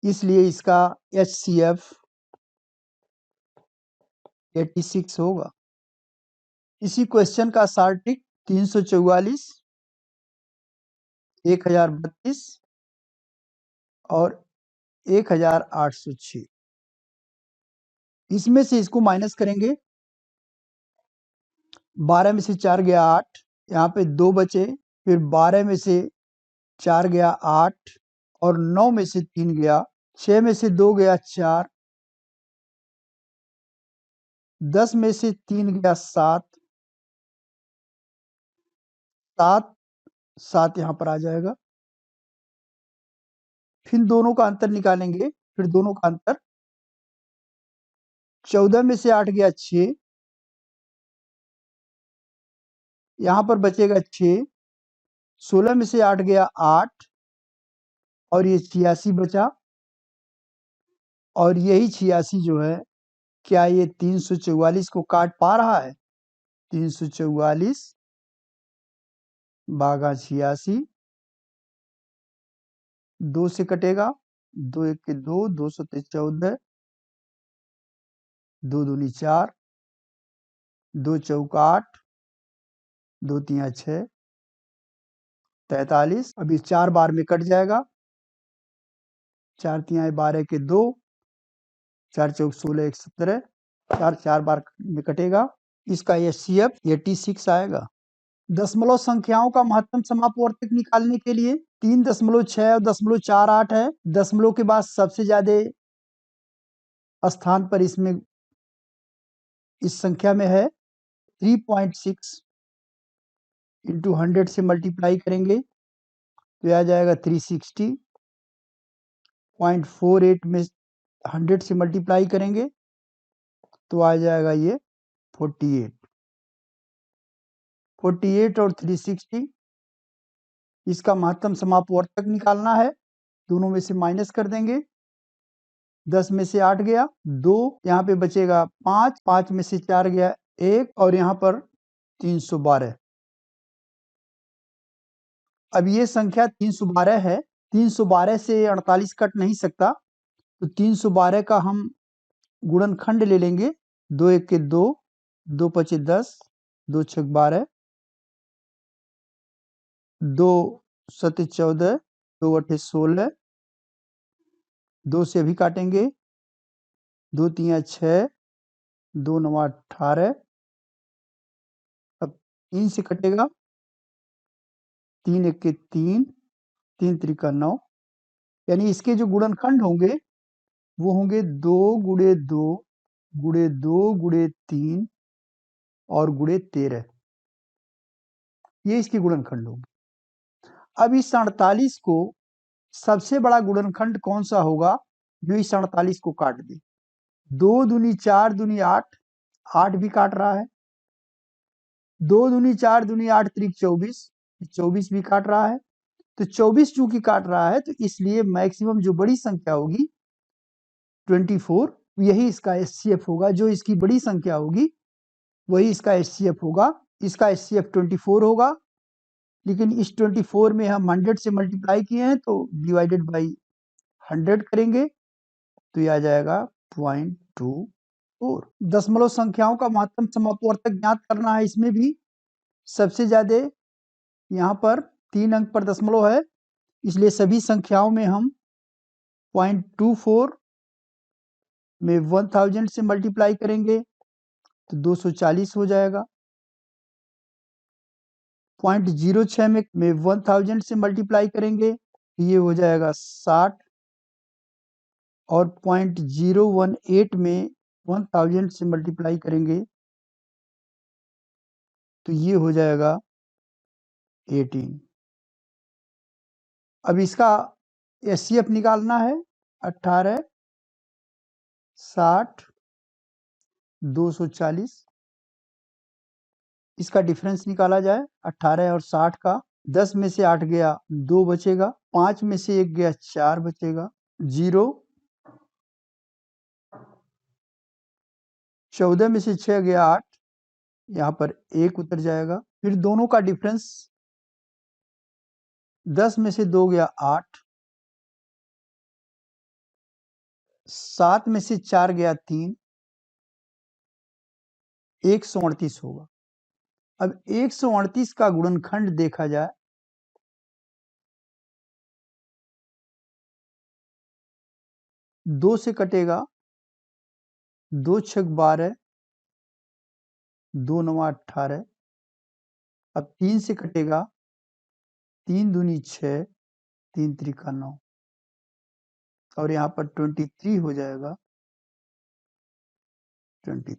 इसलिए इसका HCF 86 होगा। इसी क्वेश्चन का शॉर्ट ट्रिक 344, 1032 और 1806, इसमें से इसको माइनस करेंगे। 12 में से 4 गया 8, यहाँ पे 2 बचे, फिर 12 में से 4 गया 8 और 9 में से 3 गया, 6 में से 2 गया 4, 10 में से 3 गया 7, 7 यहाँ पर आ जाएगा। फिर दोनों का अंतर निकालेंगे, फिर दोनों का अंतर, 14 में से 8 गया 6, यहाँ पर बचेगा 6, 16 में से 8 गया 8 और ये 86 बचा, और यही 86 जो है, क्या ये 344 को काट पा रहा है? 344 भागा 86, 2 से कटेगा, 2 1 के 2, 2 7 14, 2 दूनी 4, 2 चौक 8, 2 तिहाई 6, 43। अब इस 4 बार में कट जाएगा, 4 तिहाई 12 के 2, 4 चौक 16 1 17, 4 बार में कटेगा, इसका HCF 86 आएगा। दशमलव संख्याओं का महत्तम समापवर्तक निकालने के लिए 3.6 और 0.48 है। दशमलव के बाद सबसे ज्यादा स्थान पर इसमें इस संख्या में है। 3.6 इंटू 100 से मल्टीप्लाई करेंगे तो आ जाएगा 360। 0.48 में 100 से मल्टीप्लाई करेंगे तो आ जाएगा ये 48। 48 और 360, इसका महत्तम समापवर्तक निकालना है, दोनों में से माइनस कर देंगे। 10 में से 8 गया 2, यहाँ पे बचेगा 5, 5 में से 4 गया 1 और यहाँ पर 312। अब ये संख्या 312 है, 312 से 48 कट नहीं सकता, तो 312 का हम गुणनखंड ले लेंगे, 2 1 के 2, 2 पचे 10, 2 छक 12, 2 सते 14, 2 अठे 16, 2 से अभी काटेंगे, 2 तिया 6, 2 नवा 18, अब 3 से कटेगा, 3 एके 3, 3 त्रिका 9, यानी इसके जो गुणनखंड होंगे वो होंगे 2 गुणे 2 गुणे 2 गुणे 3 और गुणे 13, ये इसके गुणनखंड होंगे। अब इस 48 को सबसे बड़ा गुणनखंड कौन सा होगा जो इस 48 को काट दे? 2 दूनी 4 दूनी 8, 8 भी काट रहा है, 2 दूनी 4 दूनी 8 त्रिक 24, 24 भी काट रहा है। तो 24 चूंकि काट रहा है तो इसलिए मैक्सिमम जो बड़ी संख्या होगी 24, यही इसका एचसीएफ होगा। जो इसकी बड़ी संख्या होगी वही इसका एचसीएफ होगा। इसका एचसीएफ 24 होगा, लेकिन इस 24 में हम 100 से मल्टीप्लाई किए हैं तो डिवाइडेड बाई 100 करेंगे तो ये आ जाएगा 0.24। दशमलव संख्याओं का महत्तम समापवर्तक ज्ञात करना है। इसमें भी सबसे ज्यादा यहाँ पर 3 अंक पर दशमलव है, इसलिए सभी संख्याओं में हम 0.24 में 1000 से मल्टीप्लाई करेंगे तो 240 हो जाएगा। 0.06 में 1000 से मल्टीप्लाई करेंगे तो ये हो जाएगा 60, और 0.018 में 1000 से मल्टीप्लाई करेंगे तो ये हो जाएगा 18। अब इसका एचसीएफ निकालना है। 18, 60, 240, इसका डिफरेंस निकाला जाए 18 और 60 का। 10 में से 8 गया 2 बचेगा, 5 में से 1 गया 4 बचेगा, 0, 14 में से 6 गया 8, यहाँ पर 1 उतर जाएगा। फिर दोनों का डिफरेंस 10 में से 2 गया 8, 7 में से 4 गया 3, 138 होगा। अब 138 का गुणनखंड देखा जाए 2 से कटेगा, 2 छक 12, 2 नवा 18, अब 3 से कटेगा, 3 दूनी 6, 3 त्रिका 9, और यहाँ पर 23 हो जाएगा 20।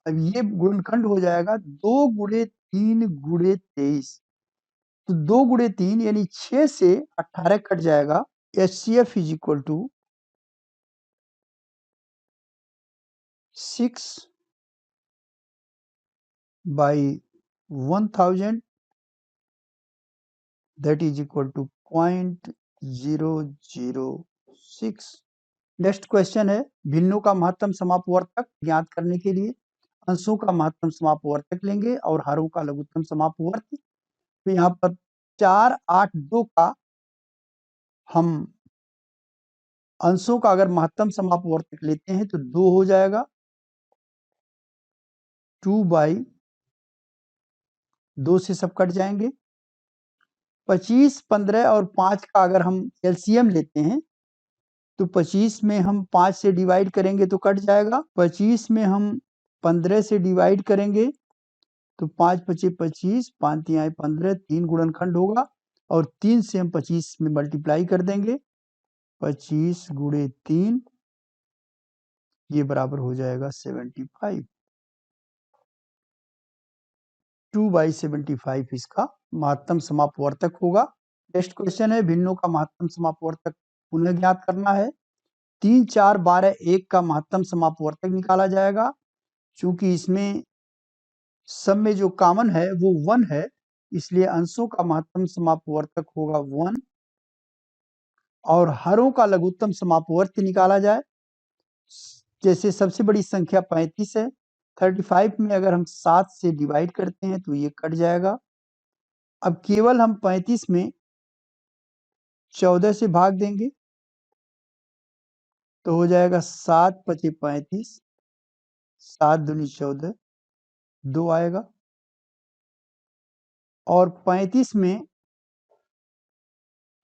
अब ये गुणनखंड हो जाएगा 2 गुणे 3 गुणे 23, तो 2 गुणे 3 यानी 6 से 18 कट जाएगा। HCF is equal to 6 by 1000, that is equal to 0.006। Next question है, भिन्नों का महत्तम समापवर्तक ज्ञात करने के लिए अंशों का महत्तम समापवर्तक लेंगे और हरों का लघुत्तम समापवर्तक। तो यहाँ पर 4, 8, 2 का हम अंशों का अगर महत्तम समापवर्तक लेते हैं तो 2 हो जाएगा, 2 से सब कट जाएंगे। 25, 15 और 5 का अगर हम एलसीएम लेते हैं तो 25 में हम 5 से डिवाइड करेंगे तो कट जाएगा। 25 में हम 15 से डिवाइड करेंगे तो 5 पचे 25, 5 तिहाई 15, 3 गुणनखंड होगा, और 3 से हम 25 में मल्टीप्लाई कर देंगे, 25 गुणे 3, ये बराबर हो जाएगा 75। 2/75 इसका महत्तम समापवर्तक होगा। नेक्स्ट क्वेश्चन है, भिन्नों का महत्तम समापवर्तक पुनः ज्ञात करना है। 3, 4, 12, 1 का महत्तम समापवर्तक निकाला जाएगा। चूंकि इसमें सब में जो कॉमन है वो 1 है, इसलिए अंशों का महत्तम समापवर्तक होगा 1, और हरों का लघुत्तम समापवर्त निकाला जाए। जैसे सबसे बड़ी संख्या 35 है, 35 में अगर हम 7 से डिवाइड करते हैं तो ये कट जाएगा। अब केवल हम 35 में 14 से भाग देंगे तो हो जाएगा 7 पचे 35, 7 दूनी 14, 2 आएगा। और 35 में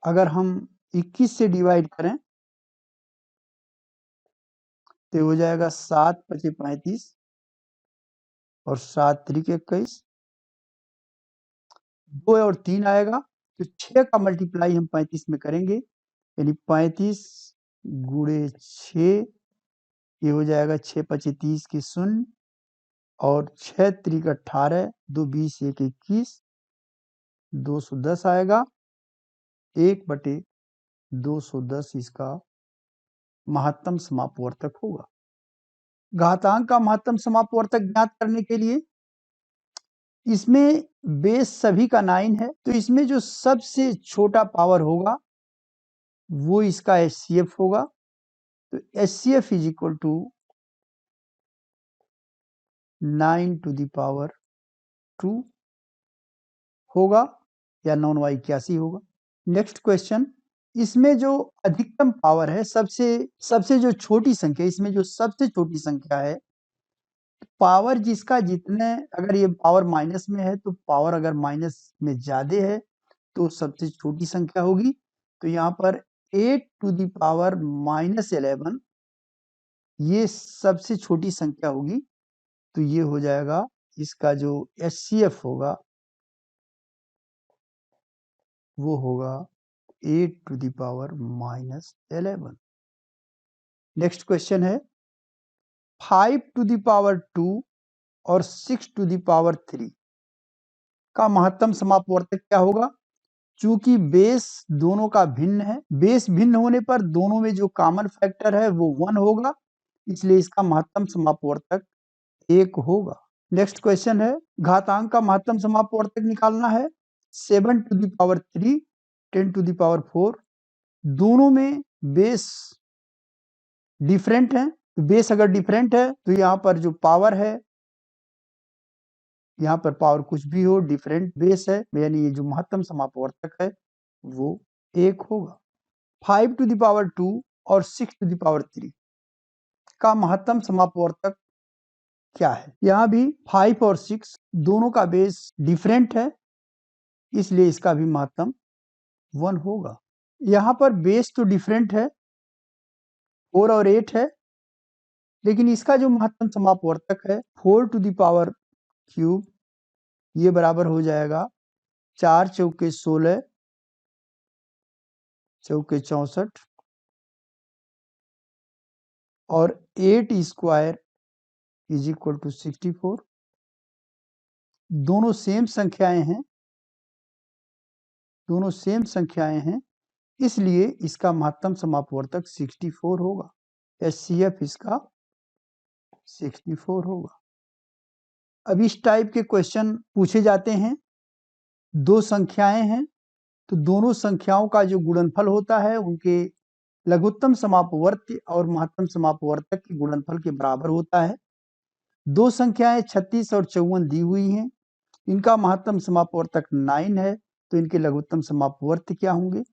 अगर हम 21 से डिवाइड करें तो हो जाएगा 7 पचे 35 और 7 त्रिक 21, 2 और 3 आएगा तो 6 का मल्टीप्लाई हम 35 में करेंगे, यानी 35 गुणे 6, ये हो जाएगा 6 पचे 30 की 0 और 6 त्रिक 18, 2 20 1 21, 210 आएगा। 1/210 इसका महत्तम समापवर्तक होगा। घातांक का महत्तम समापवर्तक ज्ञात करने के लिए इसमें बेस सभी का 9 है, तो इसमें जो सबसे छोटा पावर होगा वो इसका HCF होगा। तो HCF इज इक्वल टू 9⁻² होगा या 9/81 होगा। नेक्स्ट क्वेश्चन, इसमें जो अधिकतम पावर है, सबसे जो छोटी संख्या, इसमें जो सबसे छोटी संख्या है, पावर जिसका जितने, अगर ये पावर माइनस में है तो पावर अगर माइनस में ज्यादा है तो सबसे छोटी संख्या होगी। तो यहाँ पर 8⁻11 ये सबसे छोटी संख्या होगी। तो ये हो जाएगा, इसका जो HCF होगा वो होगा 8⁻11। नेक्स्ट क्वेश्चन है 5⁻2 और 6⁻3 का महत्तम समापवर्तक क्या होगा। चूंकि बेस दोनों का भिन्न है, बेस भिन्न होने पर दोनों में जो कॉमन फैक्टर है वो 1 होगा, इसलिए इसका महत्तम समापवर्तक 1 होगा। नेक्स्ट क्वेश्चन है घातांक का महत्तम समापवर्तक निकालना है। 7⁻3 10⁻4 दोनों में बेस डिफरेंट है। बेस अगर डिफरेंट है तो यहाँ पर जो पावर है, यहाँ पर पावर कुछ भी हो, डिफरेंट बेस है, यानी ये जो महत्तम समापवर्तक है वो 1 होगा। 5⁻2 और 6⁻3 का महत्तम समापवर्तक क्या है। यहाँ भी 5 और 6 दोनों का बेस डिफरेंट है, इसलिए इसका भी महत्तम 1 होगा। यहाँ पर बेस तो डिफरेंट है, 4 और 8 है, लेकिन इसका जो महत्तम समापवर्तक है 4⁻³ ये बराबर हो जाएगा 4 चौके 16 चौके 64 और 8 स्क्वायर इज इक्वल टू 64। दोनों सेम संख्याएं हैं, इसलिए इसका महत्तम समापवर्तक 64 होगा। HCF इसका 64 होगा। अब इस टाइप के क्वेश्चन पूछे जाते हैं, दो संख्याएं हैं तो दोनों संख्याओं का जो गुणनफल होता है उनके लघुत्तम समापवर्त्य और महत्तम समापवर्तक के गुणनफल के बराबर होता है। दो संख्याएं 36 और 54 दी हुई हैं, इनका महत्तम समापवर्तक 9 है, तो इनके लघुत्तम समापवर्त्य क्या होंगे।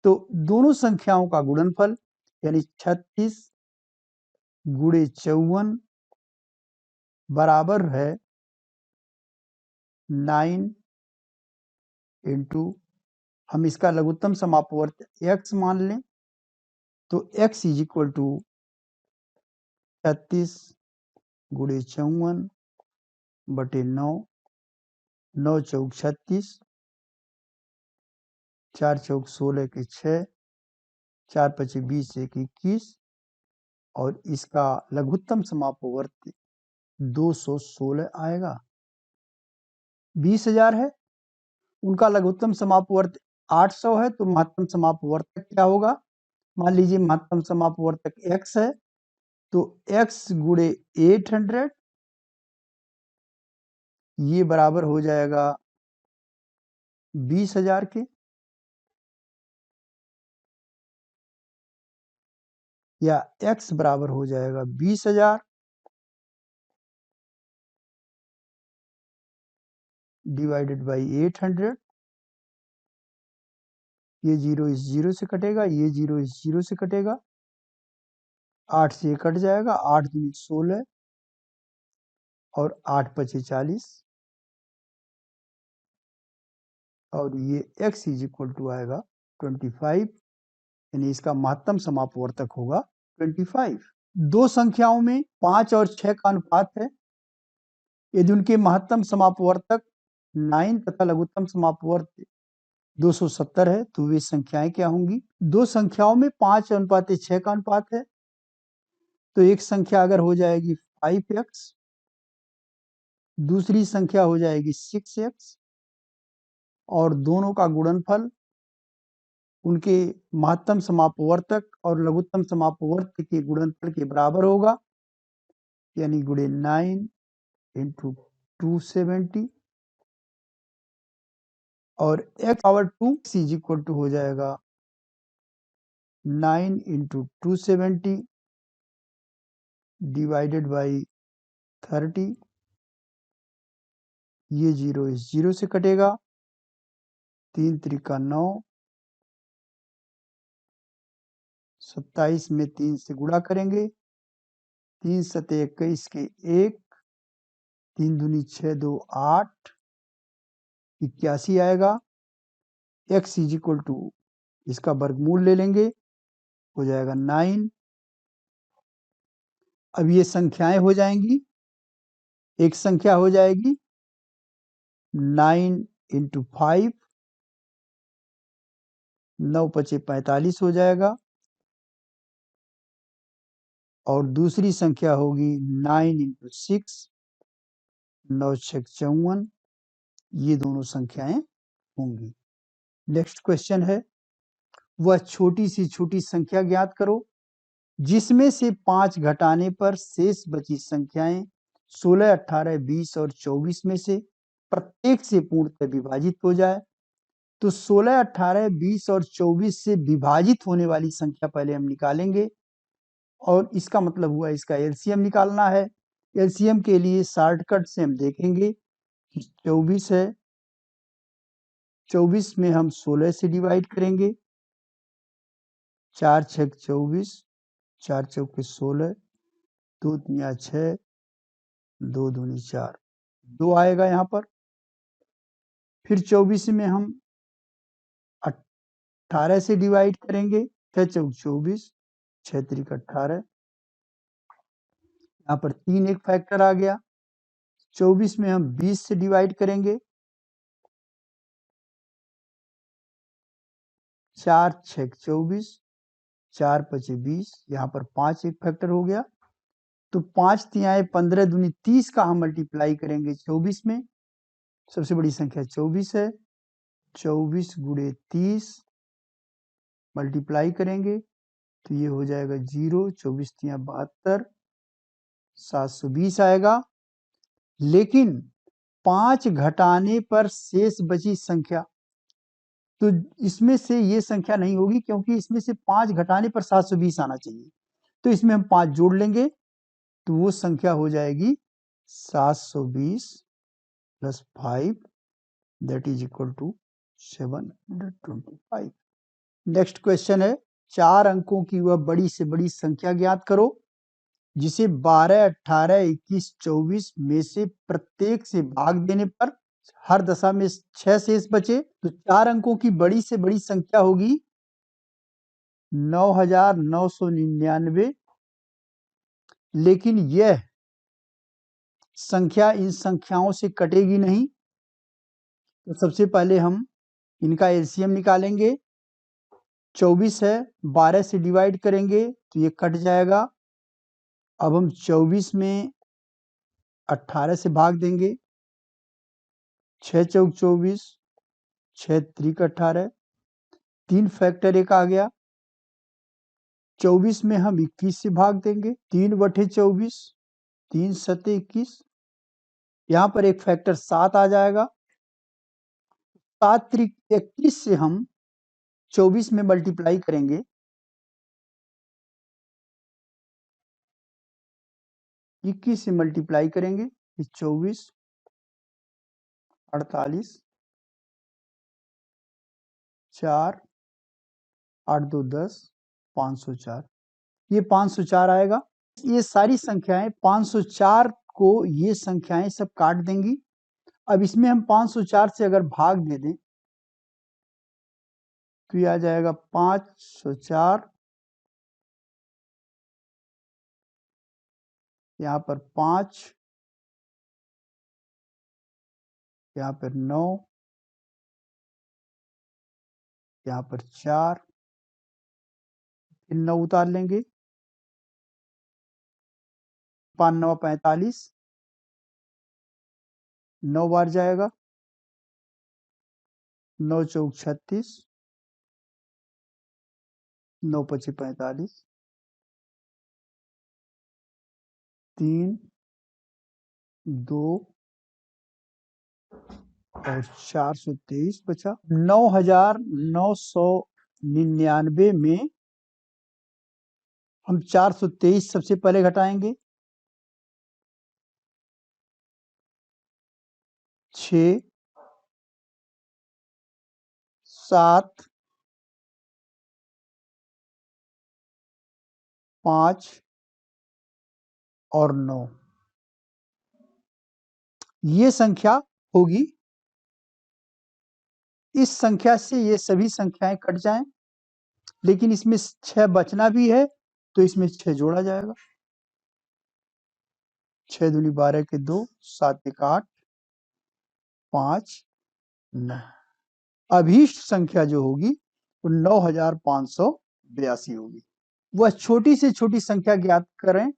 तो दोनों संख्याओं का गुणनफल यानी 36 गुणे 54 बराबर है 9 इंटू, हम इसका लघुत्तम समापवर्त्य x मान लें तो x इज इक्वल टू 36 गुणे 54 बटे 9, 9 चौक 36, 4 चौक 16 के 6, 4 पचे 20 1 21 और इसका लघुत्तम समापवर्त्य 216 आएगा। 20,000 है, उनका लघुत्तम समापवर्त्य 800 है, तो महत्तम समापवर्तक क्या होगा। मान लीजिए महत्तम समापवर्तक x है, तो x गुणे 800 ये बराबर हो जाएगा 20,000 के, या x बराबर हो जाएगा 20,000 डिवाइडेड बाई 800। ये 0 इस 0 से कटेगा, ये 0 इस 0 से कटेगा, 8 से कट जाएगा, 8 दूनी 16, और 8 पचे 40 और ये x इज इक्वल टू आएगा 25, यानी इसका महत्तम समापवर्तक होगा 25। दो संख्याओं में 5 और 6 का अनुपात है। यदि उनके महत्तम समापवर्तक 9 तथा लघुत्तम समापवर्तक 270 है तो वे संख्याएं क्या होंगी? दो संख्याओं में 5:6 का अनुपात है, तो एक संख्या अगर हो जाएगी 5x, दूसरी संख्या हो जाएगी 6x, और दोनों का गुणनफल उनके महत्तम समापवर्तक और लघुत्तम समापवर्तक के गुणनफल के बराबर होगा, यानी गुणे 9 इंटू 270 और x power 2 is equal to हो जाएगा 9 इंटू 270 डिवाइडेड बाई 30। ये 0 इस 0 से कटेगा, 3 त्रिका 9, 27 में 3 से गुणा करेंगे, 3 सते 21 के 1, 3 दूनी 6 2 8, 81 आएगा। x इज इक्वल टू इसका वर्गमूल ले लेंगे, हो जाएगा 9। अब ये संख्याएं हो जाएंगी, एक संख्या हो जाएगी 9 इंटू 5, 9 पचे 45 हो जाएगा, और दूसरी संख्या होगी 9 इंटू 6, 9 छक 54। ये दोनों संख्याएं होंगी। नेक्स्ट क्वेश्चन है, वह छोटी सी छोटी संख्या ज्ञात करो जिसमें से 5 घटाने पर शेष बची संख्याएं 16, 18, 20 और 24 में से प्रत्येक से पूर्णतः विभाजित हो जाए। तो 16, 18, 20 और 24 से विभाजित होने वाली संख्या पहले हम निकालेंगे, और इसका मतलब हुआ इसका एलसीएम निकालना है। एलसीएम के लिए शॉर्टकट से हम देखेंगे कि 24 है, 24 में हम 16 से डिवाइड करेंगे, 4 छक 24, 4 चौके 16, 2 तिया 6, 2 दूनी 4, 2 आएगा यहाँ पर। फिर 24 में हम 18 से डिवाइड करेंगे, 6 चौक 24, 6 त्रिक 18, यहाँ पर 3 एक फैक्टर आ गया। 24 में हम 20 से डिवाइड करेंगे, 4 छक 24, 4 पचे 20, यहाँ पर 5 एक फैक्टर हो गया। तो 5 तिहाई 15 दूनी 30 का हम मल्टीप्लाई करेंगे 24 में, सबसे बड़ी संख्या 24 है, 24 गुणे 30 मल्टीप्लाई करेंगे तो ये हो जाएगा 0, 24 तिया 72, 720 आएगा। लेकिन 5 घटाने पर शेष बची संख्या, तो इसमें से ये संख्या नहीं होगी, क्योंकि इसमें से 5 घटाने पर 720 आना चाहिए। तो इसमें हम 5 जोड़ लेंगे तो वो संख्या हो जाएगी 720 plus 5, that is equal to 725। Next question है, 4 अंकों की वह बड़ी से बड़ी संख्या ज्ञात करो जिसे 12, 18, 21, 24 में से प्रत्येक से भाग देने पर हर दशा में 6 शेष बचे। तो 4 अंकों की बड़ी से बड़ी संख्या होगी 9999, लेकिन यह संख्या इन संख्याओं से कटेगी नहीं। तो सबसे पहले हम इनका एलसीएम निकालेंगे। 24 है, 12 से डिवाइड करेंगे तो ये कट जाएगा। अब हम 24 में 18 से भाग देंगे, 6 चौक 24, 6 त्रिक 18, 3 फैक्टर 1 आ गया। 24 में हम 21 से भाग देंगे, 3 बटे 24, 3 सते 21, यहाँ पर एक फैक्टर 7 आ जाएगा। 7 त्रिक 21 से हम 24 में मल्टीप्लाई करेंगे, 21 से मल्टीप्लाई करेंगे 24, 48, 4, 8 2 10, 504, ये 504 आएगा। ये सारी संख्याएं 504 को ये संख्याएं सब काट देंगी। अब इसमें हम 504 से अगर भाग दे दें तो ये आ जाएगा 504, यहाँ पर 5, यहाँ पर 9, यहाँ पर 4, फिर 9 उतार लेंगे, 5 9 45, 9 बार जाएगा, 9 चौक 36, 9 पची 45, 3 2 और 423 बचा। 9,999 में हम 423 सबसे पहले घटाएंगे, 6 7 5 और 9, ये संख्या होगी। इस संख्या से ये सभी संख्याएं कट जाएं, लेकिन इसमें 6 बचना भी है तो इसमें 6 जोड़ा जाएगा। 6 दूनी 12 के 2, 7 एक 8, 5 9। अभीष्ट संख्या जो होगी वो 9,582 होगी। वह छोटी से छोटी संख्या ज्ञात करें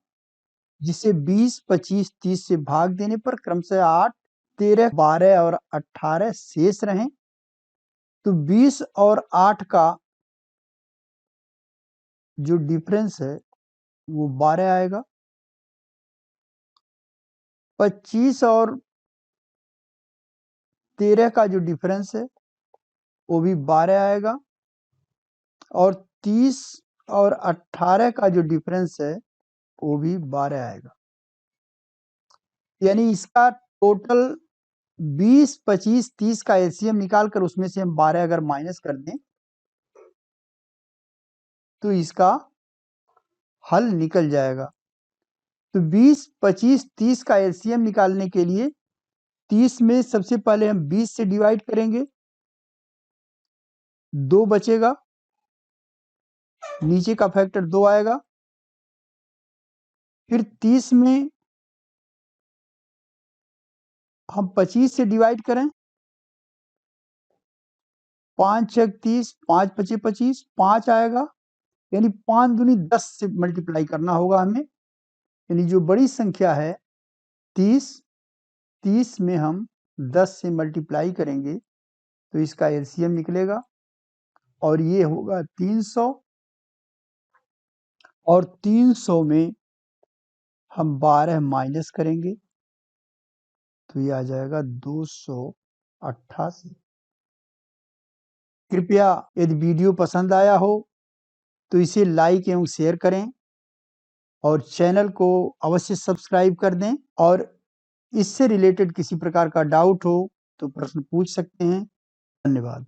जिसे 20, 25, 30 से भाग देने पर क्रमशः 8, 13, 12 और 18 शेष रहें। तो 20 और 8 का जो डिफरेंस है वो 12 आएगा। 25 और 13 का जो डिफरेंस है वो भी 12 आएगा। और 30 और 18 का जो डिफरेंस है वो भी 12 आएगा। यानी इसका टोटल 20, 25, 30 का एलसीएम निकालकर उसमें से हम 12 अगर माइनस कर दें तो इसका हल निकल जाएगा। तो 20, 25, 30 का एलसीएम निकालने के लिए 30 में सबसे पहले हम 20 से डिवाइड करेंगे, 2 बचेगा, नीचे का फैक्टर 2 आएगा। फिर 30 में हम 25 से डिवाइड करें, 5 छक 30, 5 पचे 25, 5 आएगा। यानी 5 दूनी 10 से मल्टीप्लाई करना होगा हमें। यानी जो बड़ी संख्या है 30 में हम 10 से मल्टीप्लाई करेंगे तो इसका एलसीएम निकलेगा और ये होगा 300। और 300 में हम 12 माइनस करेंगे तो ये आ जाएगा 288। कृपया यदि वीडियो पसंद आया हो तो इसे लाइक एवं शेयर करें और चैनल को अवश्य सब्सक्राइब कर दें। और इससे रिलेटेड किसी प्रकार का डाउट हो तो प्रश्न पूछ सकते हैं। धन्यवाद।